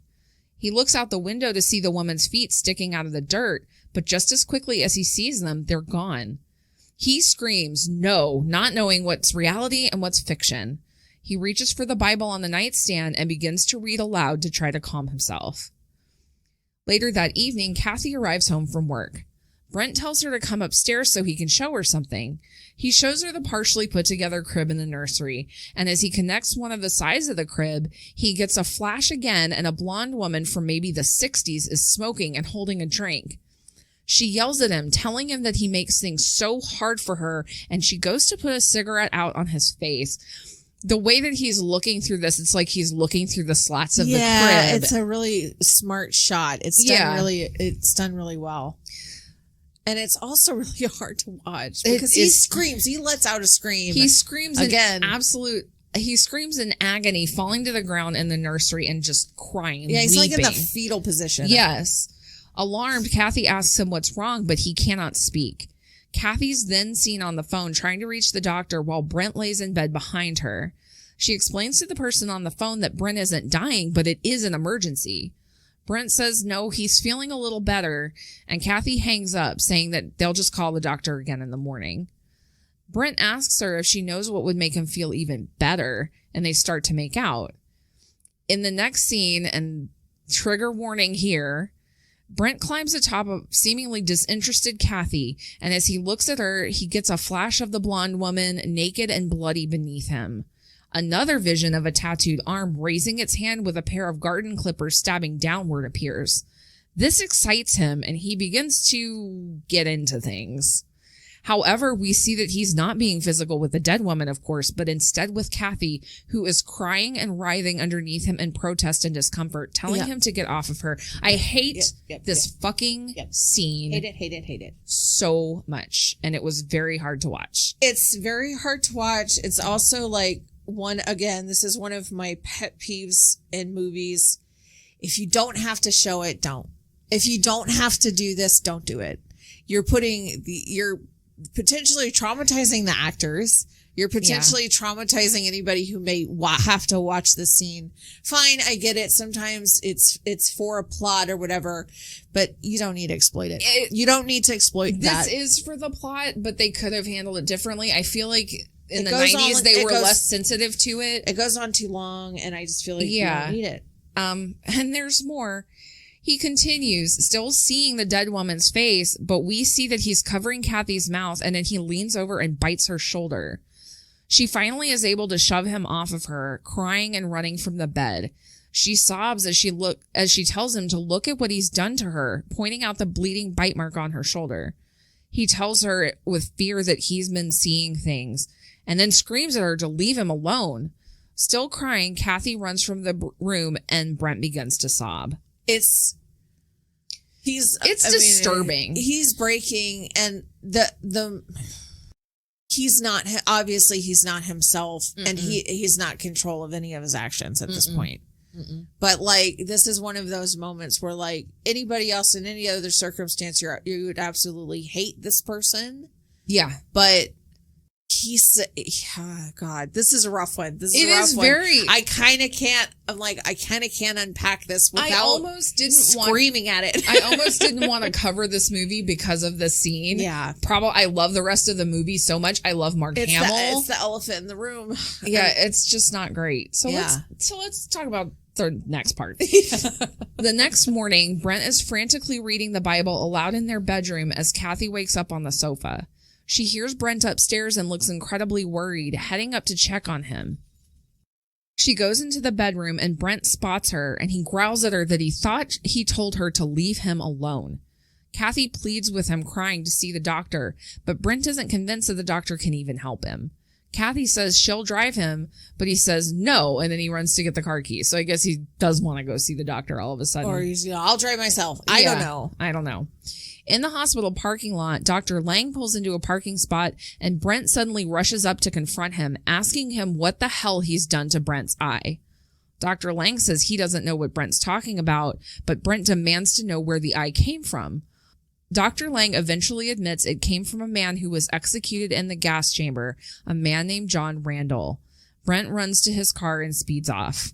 He looks out the window to see the woman's feet sticking out of the dirt, but just as quickly as he sees them, they're gone. He screams, no, not knowing what's reality and what's fiction. He reaches for the Bible on the nightstand and begins to read aloud to try to calm himself. Later that evening, Kathy arrives home from work. Brent tells her to come upstairs so he can show her something. He shows her the partially put together crib in the nursery, and as he connects one of the sides of the crib, he gets a flash again, and a blonde woman from maybe the 60s is smoking and holding a drink. She yells at him, telling him that he makes things so hard for her, and she goes to put a cigarette out on his face. The way that he's looking through this, it's like he's looking through the slats of the crib. Yeah, it's a really smart shot. It's done really well. And it's also really hard to watch because he screams. He lets out a scream. He screams again. He screams in agony, falling to the ground in the nursery and just crying. Yeah, he's weeping. like in the fetal position. Yes. Alarmed, Kathy asks him what's wrong, but he cannot speak. Kathy's then seen on the phone trying to reach the doctor while Brent lays in bed behind her. She explains to the person on the phone that Brent isn't dying, but it is an emergency. Brent says no, he's feeling a little better, and Kathy hangs up, saying that they'll just call the doctor again in the morning. Brent asks her if she knows what would make him feel even better, and they start to make out. In the next scene, and trigger warning here, Brent climbs atop of seemingly disinterested Kathy, and as he looks at her, he gets a flash of the blonde woman naked and bloody beneath him. Another vision of a tattooed arm raising its hand with a pair of garden clippers stabbing downward appears. This excites him, and he begins to get into things. However, we see that he's not being physical with the dead woman, of course, but instead with Kathy, who is crying and writhing underneath him in protest and discomfort, telling him to get off of her. I hate this fucking scene. Hate it. So much. And it was very hard to watch. It's very hard to watch. It's also like this is one of my pet peeves in movies. If you don't have to show it, don't. If you don't have to do this, don't do it. You're potentially traumatizing the actors. You're potentially traumatizing anybody who may have to watch this scene. Fine, I get it. Sometimes it's for a plot or whatever, but you don't need to exploit it. You don't need to exploit that. This is for the plot, but they could have handled it differently. I feel like in the 90s, they were less sensitive to it. It goes on too long, and I just feel like you don't need it. And there's more. He continues, still seeing the dead woman's face, but we see that he's covering Kathy's mouth, and then he leans over and bites her shoulder. She finally is able to shove him off of her, crying and running from the bed. She sobs as she tells him to look at what he's done to her, pointing out the bleeding bite mark on her shoulder. He tells her with fear that he's been seeing things, and then screams at her to leave him alone. Still crying, Kathy runs from the room, and Brent begins to sob. It's disturbing. He's breaking, and he's not himself, and he's not control of any of his actions at this point. But like, this is one of those moments where like anybody else in any other circumstance, you would absolutely hate this person. Yeah, but God, this is a rough one. I kind of can't unpack this without screaming at it. I almost didn't want to cover this movie because of the scene. Yeah. I love the rest of the movie so much. I love Mark Hamill. It's the elephant in the room. Yeah, it's just not great. So let's talk about the next part. The next morning, Brent is frantically reading the Bible aloud in their bedroom as Kathy wakes up on the sofa. She hears Brent upstairs and looks incredibly worried, heading up to check on him. She goes into the bedroom and Brent spots her, and he growls at her that he thought he told her to leave him alone. Kathy pleads with him, crying to see the doctor, but Brent isn't convinced that the doctor can even help him. Kathy says she'll drive him, but he says no, and then he runs to get the car keys. So I guess he does want to go see the doctor all of a sudden. Or he's, I'll drive myself. I don't know. In the hospital parking lot, Dr. Lang pulls into a parking spot, and Brent suddenly rushes up to confront him, asking him what the hell he's done to Brent's eye. Dr. Lang says he doesn't know what Brent's talking about, but Brent demands to know where the eye came from. Dr. Lang eventually admits it came from a man who was executed in the gas chamber, a man named John Randall. Brent runs to his car and speeds off.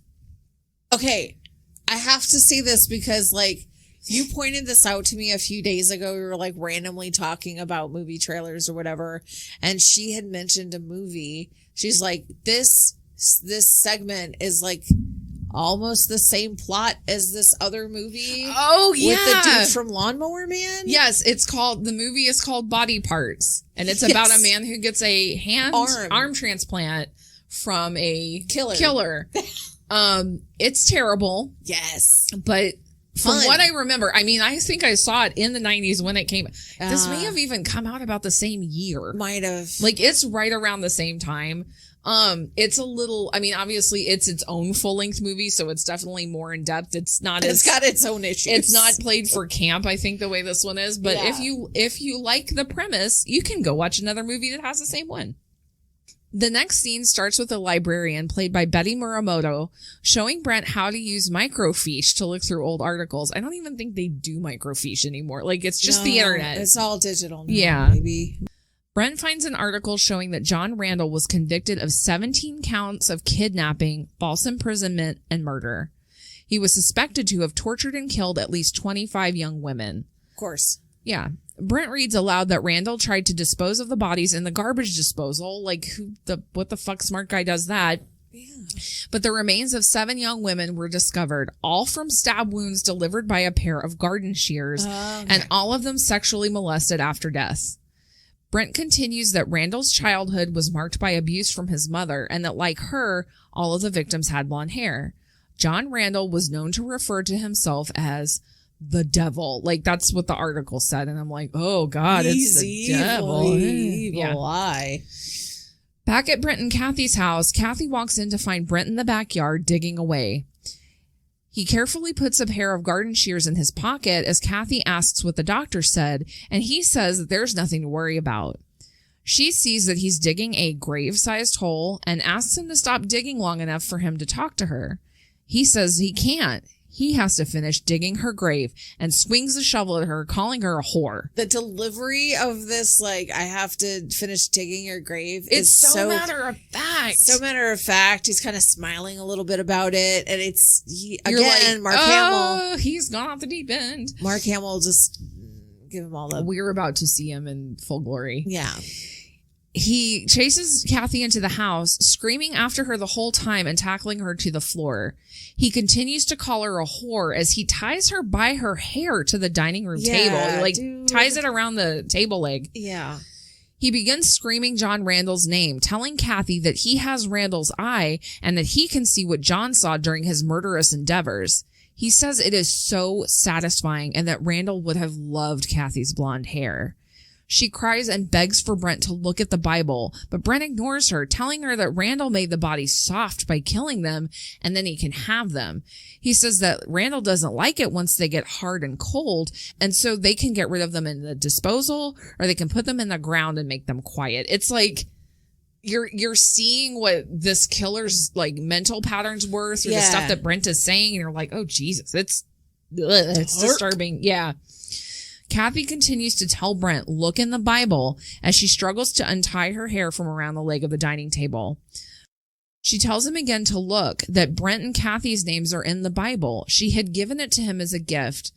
Okay, I have to say this because, like, you pointed this out to me a few days ago. We were like randomly talking about movie trailers or whatever, and she had mentioned a movie. She's like, this segment is like almost the same plot as this other movie. Oh yeah, with the dude from Lawnmower Man. Yes, the movie is called Body Parts, and it's about a man who gets a arm transplant from a killer. It's terrible. Yes, but from what I remember, I mean, I think I saw it in the 90s when it came. This may have even come out about the same year. Might have. Like, it's right around the same time. It's a little, I mean, obviously it's its own full-length movie, so it's definitely more in depth. It's got its own issues. It's not played for camp, I think, the way this one is. But if you like the premise, you can go watch another movie that has the same one. The next scene starts with a librarian, played by Betty Muramoto, showing Brent how to use microfiche to look through old articles. I don't even think they do microfiche anymore. Like, it's just the internet. It's all digital now, yeah. Maybe. Brent finds an article showing that John Randall was convicted of 17 counts of kidnapping, false imprisonment, and murder. He was suspected to have tortured and killed at least 25 young women. Of course. Yeah. Brent reads aloud that Randall tried to dispose of the bodies in the garbage disposal. Like, what the fuck smart guy does that? Yeah. But the remains of 7 young women were discovered, all from stab wounds delivered by a pair of garden shears, and all of them sexually molested after death. Brent continues that Randall's childhood was marked by abuse from his mother, and that, like her, all of the victims had blonde hair. John Randall was known to refer to himself as the devil. Like, that's what the article said. And I'm like, oh, God, it's the devil. Evil eye. Back at Brent and Kathy's house, Kathy walks in to find Brent in the backyard digging away. He carefully puts a pair of garden shears in his pocket as Kathy asks what the doctor said, and he says that there's nothing to worry about. She sees that he's digging a grave-sized hole and asks him to stop digging long enough for him to talk to her. He says he can't. He has to finish digging her grave and swings the shovel at her, calling her a whore. The delivery of this, like, I have to finish digging your grave, it's so matter of fact. So matter of fact. He's kind of smiling a little bit about it. And it's, Mark Hamill. Oh, he's gone off the deep end. Mark Hamill just give him all the... We're about to see him in full glory. Yeah. He chases Kathy into the house, screaming after her the whole time and tackling her to the floor. He continues to call her a whore as he ties her by her hair to the dining room table. He ties it around the table leg. Yeah. He begins screaming John Randall's name, telling Kathy that he has Randall's eye and that he can see what John saw during his murderous endeavors. He says it is so satisfying and that Randall would have loved Kathy's blonde hair. She cries and begs for Brent to look at the Bible, but Brent ignores her, telling her that Randall made the bodies soft by killing them, and then he can have them. He says that Randall doesn't like it once they get hard and cold, and so they can get rid of them in the disposal, or they can put them in the ground and make them quiet. It's like you're seeing what this killer's like mental patterns were through the stuff that Brent is saying, and you're like, oh Jesus, it's disturbing. Yeah. Kathy continues to tell Brent, look in the Bible, as she struggles to untie her hair from around the leg of the dining table. She tells him again to look, that Brent and Kathy's names are in the Bible. She had given it to him as a gift.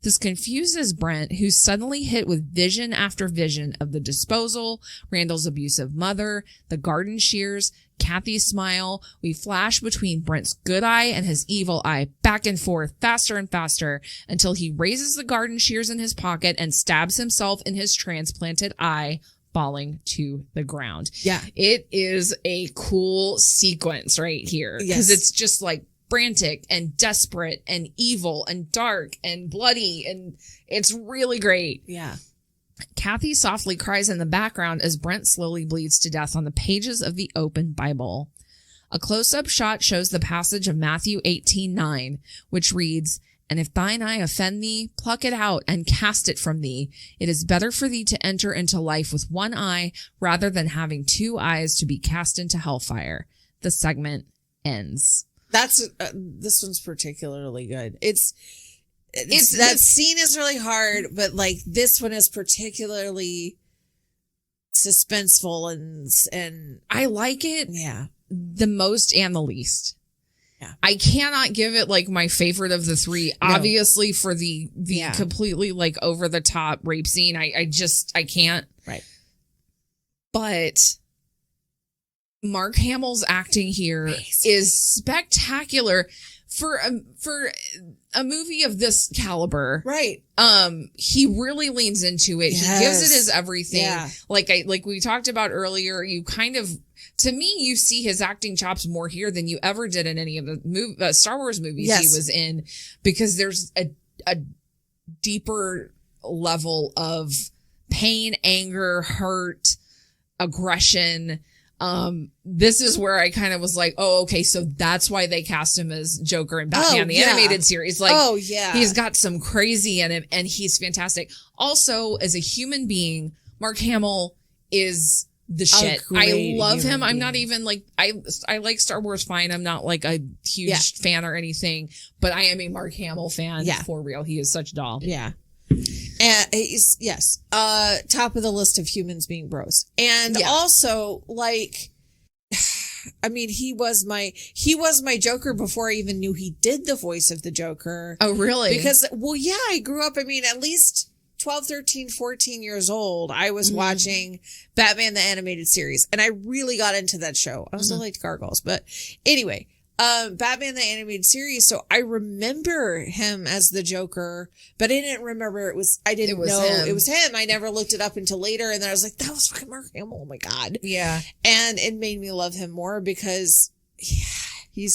This confuses Brent, who's suddenly hit with vision after vision of the disposal, Randall's abusive mother, the garden shears, Kathy's smile. We flash between Brent's good eye and his evil eye, back and forth, faster and faster, until he raises the garden shears in his pocket and stabs himself in his transplanted eye, falling to the ground. Yeah. It is a cool sequence right here. Because it's just like frantic and desperate and evil and dark and bloody, and it's really great. Yeah. Kathy softly cries in the background as Brent slowly bleeds to death on the pages of the open Bible. A close-up shot shows the passage of Matthew 18:9, which reads, "And if thine eye offend thee, pluck it out and cast it from thee. It is better for thee to enter into life with one eye rather than having two eyes to be cast into hellfire." The segment ends. That's this one's particularly good. It's that scene is really hard, but like this one is particularly suspenseful and I like it the most and the least. Yeah. I cannot give it like my favorite of the three, obviously, for the completely like over the top rape scene. I can't. Right. But Mark Hamill's acting here is spectacular for a movie of this caliber. Right. He really leans into it. Yes. He gives it his everything. Yeah. Like we talked about earlier, you kind of, to me, you see his acting chops more here than you ever did in any of the Star Wars movies he was in, because there's a deeper level of pain, anger, hurt, aggression. This is where I kind of was like, oh, okay, so that's why they cast him as Joker in Batman the animated series. Like, he's got some crazy in him, and he's fantastic. Also, as a human being, Mark Hamill is the shit. I love him. I'm not even like, I like Star Wars fine. I'm not like a huge fan or anything, but I am a Mark Hamill fan for real. He is such a doll. Yeah. And he's, top of the list of humans being bros. And also, like, I mean, he was my Joker before I even knew he did the voice of the Joker. Oh, really? Because, I grew up, I mean, at least 12, 13, 14 years old, I was watching Batman the Animated Series, and I really got into that show. I also liked Gargoyles, but anyway, Batman the Animated Series, so I remember him as the Joker, but I didn't remember it was him. It was him. I never looked it up until later, and then I was like, that was fucking Mark Hamill, oh my God. Yeah. And it made me love him more because he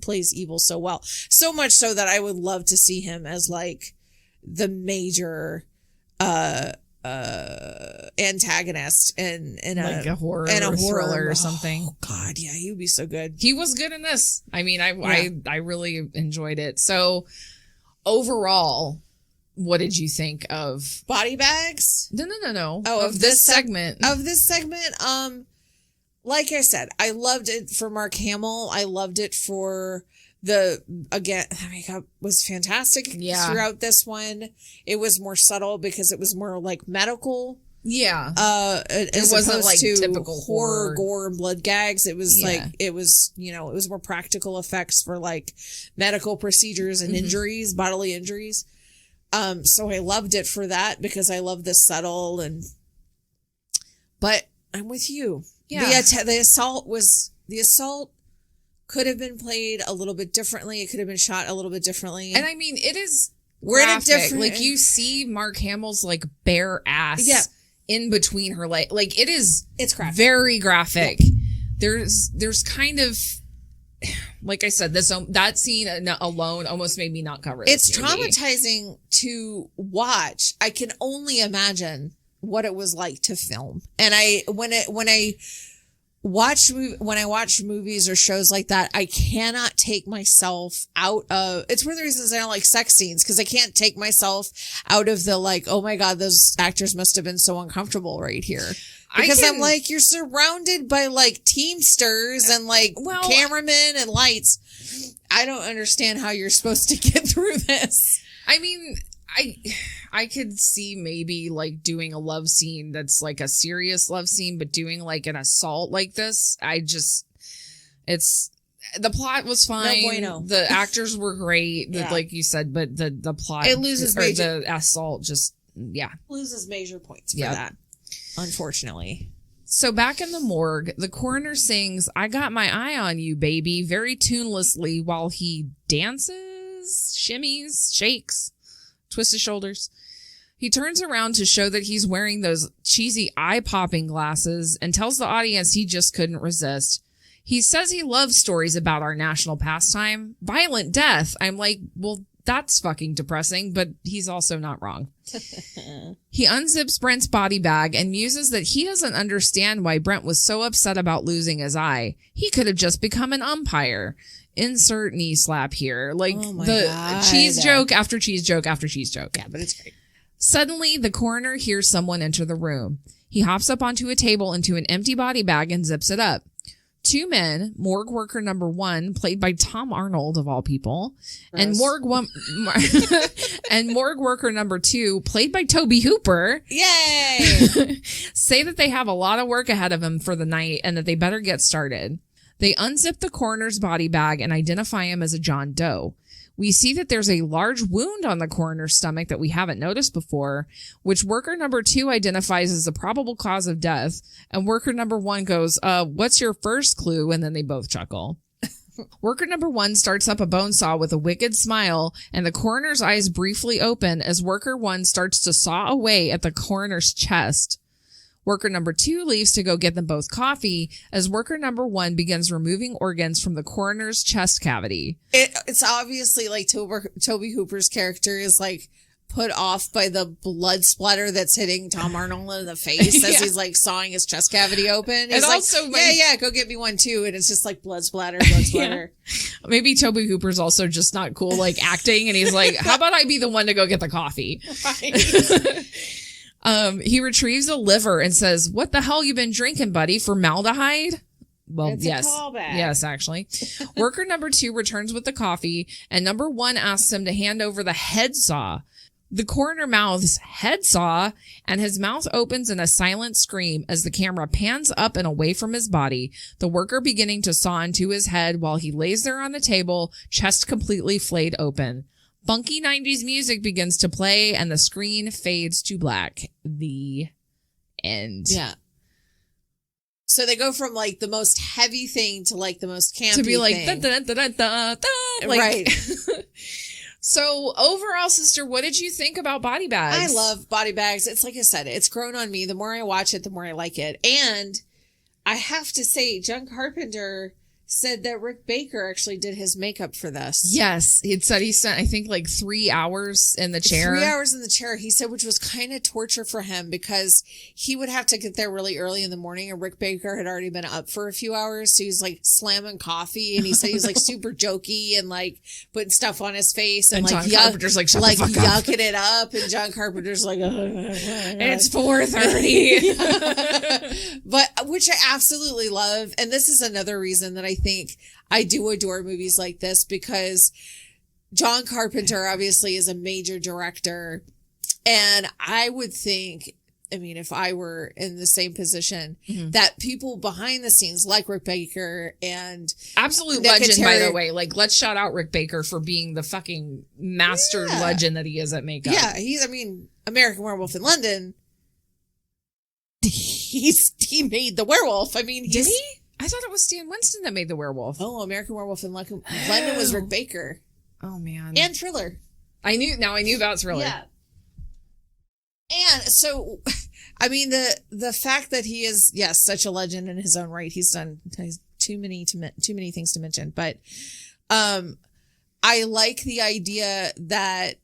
plays evil so well. So much so that I would love to see him as like the major antagonist in like a horror thriller or something. Oh God, yeah, he would be so good. He was good in this. I mean, I really enjoyed it. So overall, what did you think of Body Bags? No. Oh, of this segment. Of this segment, like I said, I loved it for Mark Hamill. I loved it for the makeup was fantastic throughout this one. It was more subtle because it was more like medical. Yeah. It wasn't like to typical horror, gore, and blood gags. It was it was more practical effects for like medical procedures and injuries, bodily injuries. So I loved it for that because I love the subtle but I'm with you. Yeah. The assault could have been played a little bit differently. It could have been shot a little bit differently. And I mean, it is we're in a graphic. different, like you see Mark Hamill's like bare ass in between her leg. Like it's graphic. Very graphic. Yeah. There's kind of, like I said, that scene alone almost made me not cover it. It's traumatizing to watch. I can only imagine what it was like to film. And when I watch movies or shows like that, I cannot take myself out of. It's one of the reasons I don't like sex scenes, because I can't take myself out of the like, oh my God, those actors must have been so uncomfortable right here. Because I'm like, you're surrounded by like teamsters and like cameramen and lights. I don't understand how you're supposed to get through this. I mean, I could see maybe like doing a love scene that's like a serious love scene, but doing like an assault like this, the plot was fine. No bueno. The actors were great, like you said, but the plot, it loses the assault just, loses major points for that, unfortunately. So back in the morgue, the coroner sings, "I got my eye on you, baby," very tunelessly while he dances, shimmies, shakes, twists his shoulders. He turns around to show that he's wearing those cheesy eye-popping glasses and tells the audience he just couldn't resist. He says he loves stories about our national pastime, violent death. I'm like, well, that's fucking depressing, but he's also not wrong. He unzips Brent's body bag and muses that he doesn't understand why Brent was so upset about losing his eye. He could have just become an umpire. Insert knee slap here. Like God. Cheese joke after cheese joke after cheese joke. Yeah, but it's great. Suddenly, the coroner hears someone enter the room. He hops up onto a table into an empty body bag and zips it up. Two men, morgue worker number 1, played by Tom Arnold of all people, and morgue worker number 2, played by Toby Hooper. Yay! Say that they have a lot of work ahead of them for the night and that they better get started. They unzip the coroner's body bag and identify him as a John Doe. We see that there's a large wound on the coroner's stomach that we haven't noticed before, which worker number 2 identifies as the probable cause of death. And worker number 1 goes, what's your first clue? And then they both chuckle. Worker number 1 starts up a bone saw with a wicked smile, and the coroner's eyes briefly open as worker 1 starts to saw away at the coroner's chest. Worker number 2 leaves to go get them both coffee as worker number 1 begins removing organs from the coroner's chest cavity. It's obviously like Toby Hooper's character is like put off by the blood splatter that's hitting Tom Arnold in the face as he's like sawing his chest cavity open. He's like, also go get me one too. And it's just like blood splatter. Maybe Toby Hooper's also just not cool like acting, and he's like, how about I be the one to go get the coffee? Right. He retrieves a liver and says, "What the hell you been drinking, buddy? Formaldehyde?" Well, it's yes. A callback. Yes, actually. Worker number 2 returns with the coffee, and number 1 asks him to hand over the head saw. The coroner mouths "head saw," and his mouth opens in a silent scream as the camera pans up and away from his body, the worker beginning to saw into his head while he lays there on the table, chest completely flayed open. Funky 90s music begins to play and the screen fades to black. The end. Yeah. So they go from like the most heavy thing to like the most campy to be like, thing. Da, da, da, da, da, like right. So overall, sister, what did you think about body bags? I love body bags. It's like I said, it's grown on me. The more I watch it, the more I like it. And I have to say, John Carpenter said that Rick Baker actually did his makeup for this. Yes. It said he spent, I think, like 3 hours in the chair. 3 hours in the chair, he said, which was kind of torture for him because he would have to get there really early in the morning, and Rick Baker had already been up for a few hours. So he's like slamming coffee, and he said he's like super jokey and like putting stuff on his face. And like John Carpenter's like, shut like the fuck up. yucking it up. And John Carpenter's like, it's 4:30. But which I absolutely love. And this is another reason that I think I do adore movies like this, because John Carpenter obviously is a major director. And I would think, I mean, if I were in the same position, that people behind the scenes like Rick Baker and absolute legend, by the way, like let's shout out Rick Baker for being the fucking master legend that he is at makeup. Yeah, I mean, American Werewolf in London. He made the werewolf. I mean, did he? I thought it was Stan Winston that made the werewolf. Oh, American Werewolf in London was Rick Baker. Oh man, and Thriller. I knew about Thriller. Yeah. And so, I mean, the fact that he is, yes, such a legend in his own right. He's too many things to mention, but I like the idea that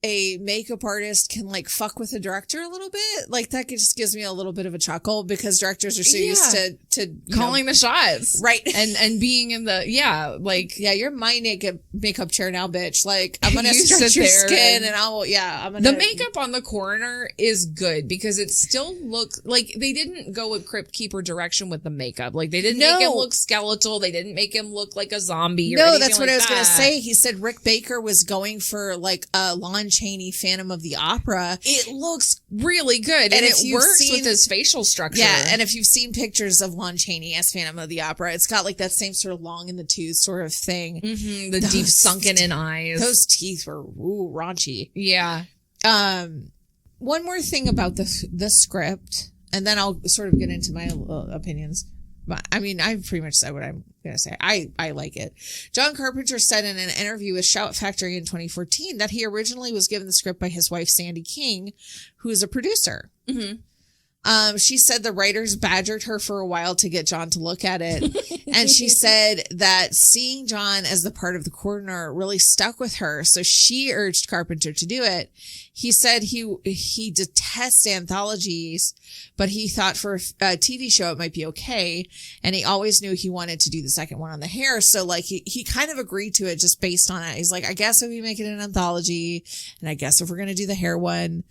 a makeup artist can like fuck with a director a little bit. Like that just gives me a little bit of a chuckle, because directors are so used to calling the shots. Right. And being in the, you're my makeup chair now, bitch. Like I'm going to stretch your skin and the makeup on the coroner is good because it still looks like they didn't go with Crypt Keeper direction with the makeup. Like they didn't make him look skeletal. They didn't make him look like a zombie or anything. That's what like I was going to say. He said Rick Baker was going for like a Lon Chaney Phantom of the Opera. It looks really good, and it works with his facial structure. Yeah, and if you've seen pictures of Lon Chaney as Phantom of the Opera, it's got like that same sort of long in the tooth sort of thing. Mm-hmm, the deep sunken in eyes. Those teeth were raunchy. Yeah. One more thing about the script, and then I'll sort of get into my opinions. But I mean, I've pretty much said what I'm going to say. I like it. John Carpenter said in an interview with Shout Factory in 2014 that he originally was given the script by his wife, Sandy King, who is a producer. Mm-hmm. She said the writers badgered her for a while to get John to look at it. And she said that seeing John as the part of the coroner really stuck with her. So she urged Carpenter to do it. He said he detests anthologies, but he thought for a TV show it might be okay. And he always knew he wanted to do the second one on the hair. So like he kind of agreed to it just based on it. He's like, I guess if we make it an anthology, and I guess if we're going to do the hair one,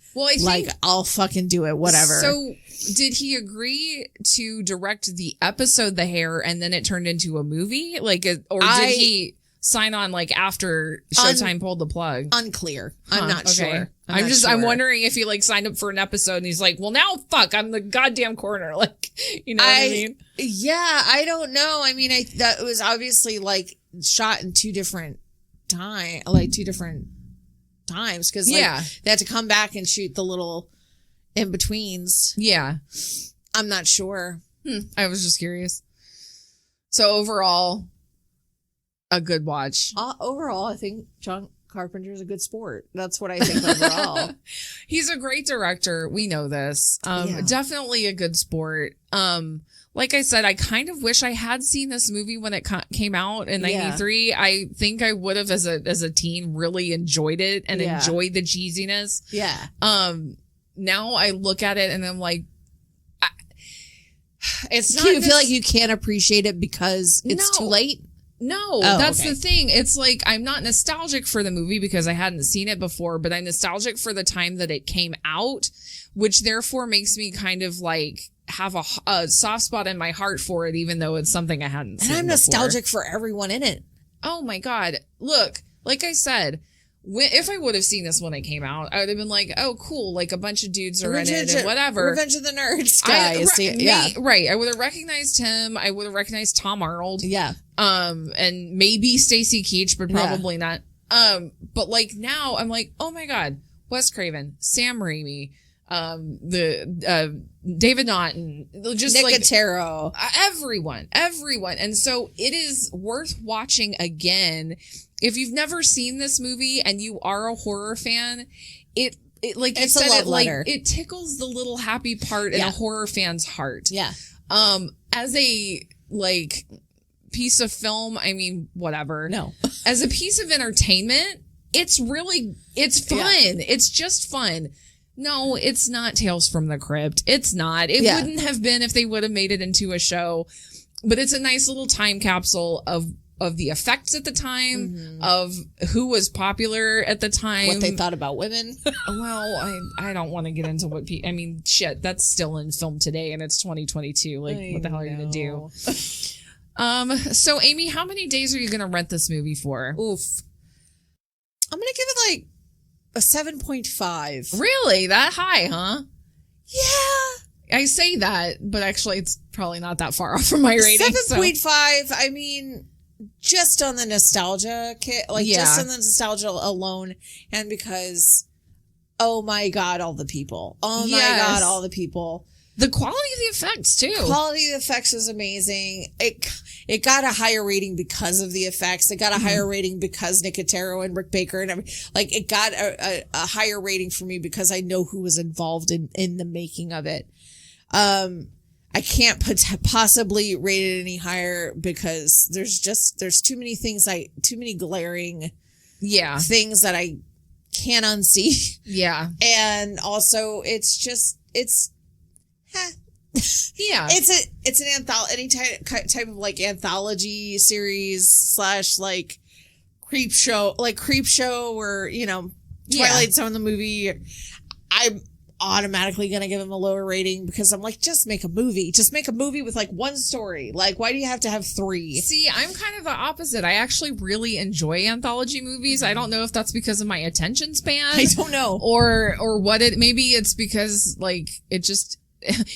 I'll fucking do it, whatever. So did he agree to direct the episode The Hair and then it turned into a movie? Or did he sign on like after Showtime pulled the plug? Unclear. I'm not sure. I'm wondering if he like signed up for an episode and he's like, well now fuck, I'm the goddamn coroner. Like, you know what I mean? Yeah, I don't know. I mean, that was obviously like shot in two different times because they had to come back and shoot the little in betweens. Yeah. I'm not sure. I was just curious. So overall, a good watch. Overall, I think John Carpenter is a good sport. That's what I think overall. He's a great director. We know this. Definitely a good sport. Like I said, I kind of wish I had seen this movie when it came out in 93. I think I would have, as a teen, really enjoyed it and enjoyed the cheesiness. Yeah. Now I look at it and I'm like, it's not. Do you feel like you can't appreciate it because it's too late? No, that's the thing. It's like I'm not nostalgic for the movie because I hadn't seen it before, but I'm nostalgic for the time that it came out, which therefore makes me kind of like have a soft spot in my heart for it, even though it's something I hadn't seen. And I'm nostalgic for everyone in it. Oh my God. Look, like I said, if I would have seen this when it came out, I would have been like, oh, cool. Like a bunch of dudes are in it and whatever. Revenge of the Nerds guy. Right. I would have recognized him. I would have recognized Tom Arnold. Yeah. And maybe Stacy Keach, but probably not. But like now I'm like, oh my God, Wes Craven, Sam Raimi, David Naughton, just Nicotero. Everyone. And so it is worth watching again. If you've never seen this movie and you are a horror fan, it like you said, it like it tickles the little happy part in a horror fan's heart. Yeah. As a like piece of film, I mean, whatever. No. As a piece of entertainment, it's fun. Yeah. It's just fun. No, it's not Tales from the Crypt. It's not. It wouldn't have been if they would have made it into a show. But it's a nice little time capsule of the effects at the time, of who was popular at the time. What they thought about women. Well, I don't want to get into what I mean, shit, that's still in film today and it's 2022. Like, what the hell are you going to do? So, Amy, how many days are you going to rent this movie for? Oof. I'm going to give it like a 7.5. Really? That high, huh? Yeah. I say that, but actually it's probably not that far off from my rating. 7.5, I mean, just on the nostalgia kit, just on the nostalgia alone, and because, oh my God, all the people. Oh my God, all the people. The quality of the effects, too. Quality of the effects was amazing. It got a higher rating because of the effects. It got a higher rating because Nicotero and Rick Baker and everything. Like, it got a higher rating for me because I know who was involved in the making of it. I can't possibly rate it any higher because there's too many things, too many glaring things that I can't unsee. Yeah. And also it's an anthology, any type of like anthology series / like creep show or, Twilight Zone, the movie. I'm automatically gonna give him a lower rating because I'm like, just make a movie with like one story. Like, why do you have to have 3? See, I'm kind of the opposite. I actually really enjoy anthology movies. I don't know if that's because of my attention span. I don't know. Or what maybe it's because like it just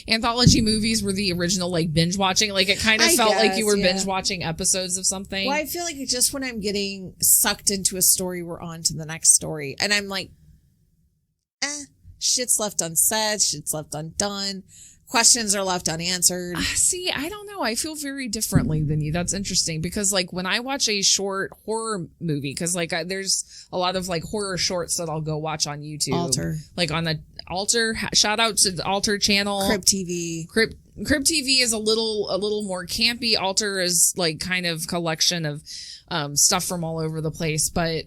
anthology movies were the original like binge watching. Like, it kind of felt like you were binge watching episodes of something. Well, I feel like just when I'm getting sucked into a story, we're on to the next story, and I'm like, shit's left unsaid, shit's left undone, questions are left unanswered. See, I don't know. I feel very differently than you. That's interesting because like when I watch a short horror movie, because like there's a lot of like horror shorts that I'll go watch on YouTube. Alter. Like on the Alter, shout out to the Alter channel. Crypt TV. Crypt TV is a little more campy. Alter is like kind of collection of stuff from all over the place. But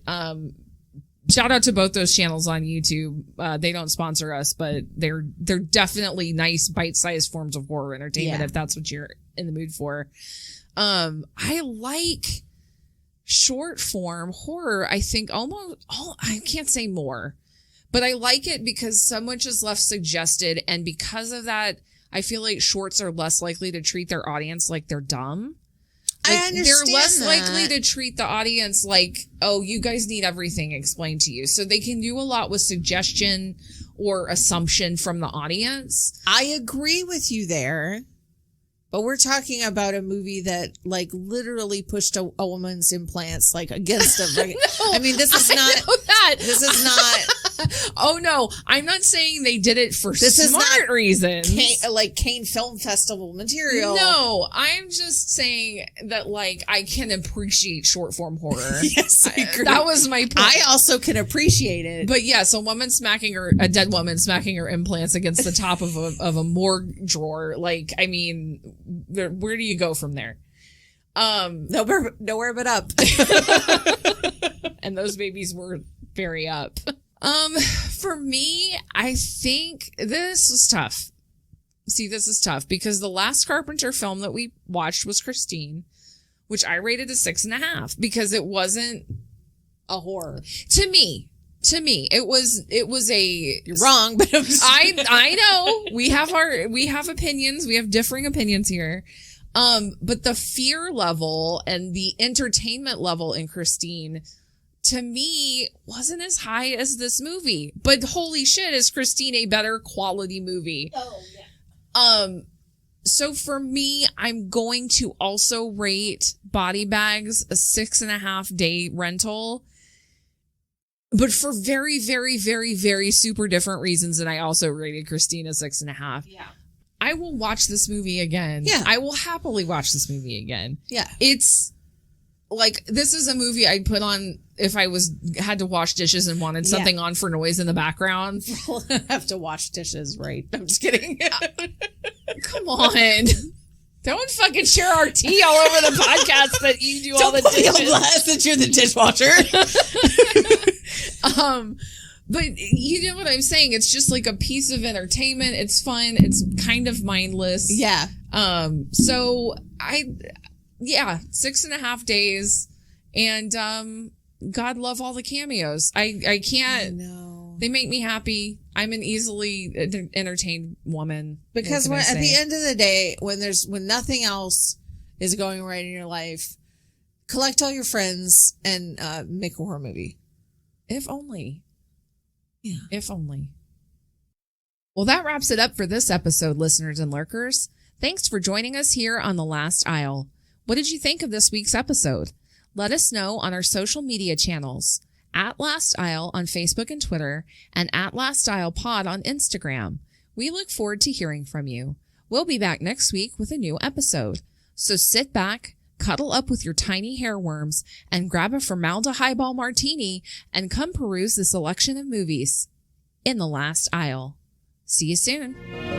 shout out to both those channels on YouTube. They don't sponsor us, but they're definitely nice bite-sized forms of horror entertainment if that's what you're in the mood for. I like short form horror. I think I can't say more, but I like it because so much is left suggested, and because of that, I feel like shorts are less likely to treat their audience like they're dumb. Like, I understand they're less that. likely to treat the audience like, oh, you guys need everything explained to you. So they can do a lot with suggestion or assumption from the audience. I agree with you there. But we're talking about a movie that like literally pushed a woman's implants like against a No, I mean, this is not Oh no, I'm not saying they did it for smart reasons. Cannes Film Festival material. No, I'm just saying that like I can appreciate short form horror. Yes, I agree. That was my point. I also can appreciate it. But yes, a dead woman smacking her implants against the top of a morgue drawer. Like, I mean, where do you go from there? Nowhere but up. And those babies were very up. For me, I think this is tough. See, this is tough because the last Carpenter film that we watched was Christine, which I rated a 6.5 because it wasn't a horror. To me, it was a. You're wrong, but it was. I know we have opinions. We have differing opinions here. But the fear level and the entertainment level in Christine, to me, wasn't as high as this movie. But holy shit, is Christine a better quality movie? Oh, yeah. So for me, I'm going to also rate Body Bags a 6.5 day rental. But for very, very, very, very super different reasons than I also rated Christine a 6.5. Yeah. I will watch this movie again. Yeah. I will happily watch this movie again. Yeah. It's like, this is a movie I'd put on if I had to wash dishes and wanted something on for noise in the background. I'll have to wash dishes, right? I'm just kidding. Come on. Don't fucking share our tea all over the podcast that you do all the dishes. Don't blast that you're the dishwasher. But you know what I'm saying? It's just like a piece of entertainment. It's fun. It's kind of mindless. Yeah. So 6.5 days, and God love all the cameos. I can't. No. They make me happy. I'm an easily entertained woman. Because at the end of the day, when nothing else is going right in your life, collect all your friends and make a horror movie. If only. Yeah. If only. Well, that wraps it up for this episode, listeners and lurkers. Thanks for joining us here on The Last Isle. What did you think of this week's episode? Let us know on our social media channels, at Last Isle on Facebook and Twitter, and at Last Isle Pod on Instagram. We look forward to hearing from you. We'll be back next week with a new episode. So sit back, cuddle up with your tiny hairworms, and grab a Formalde-highball-tini and come peruse the selection of movies in The Last Isle. See you soon.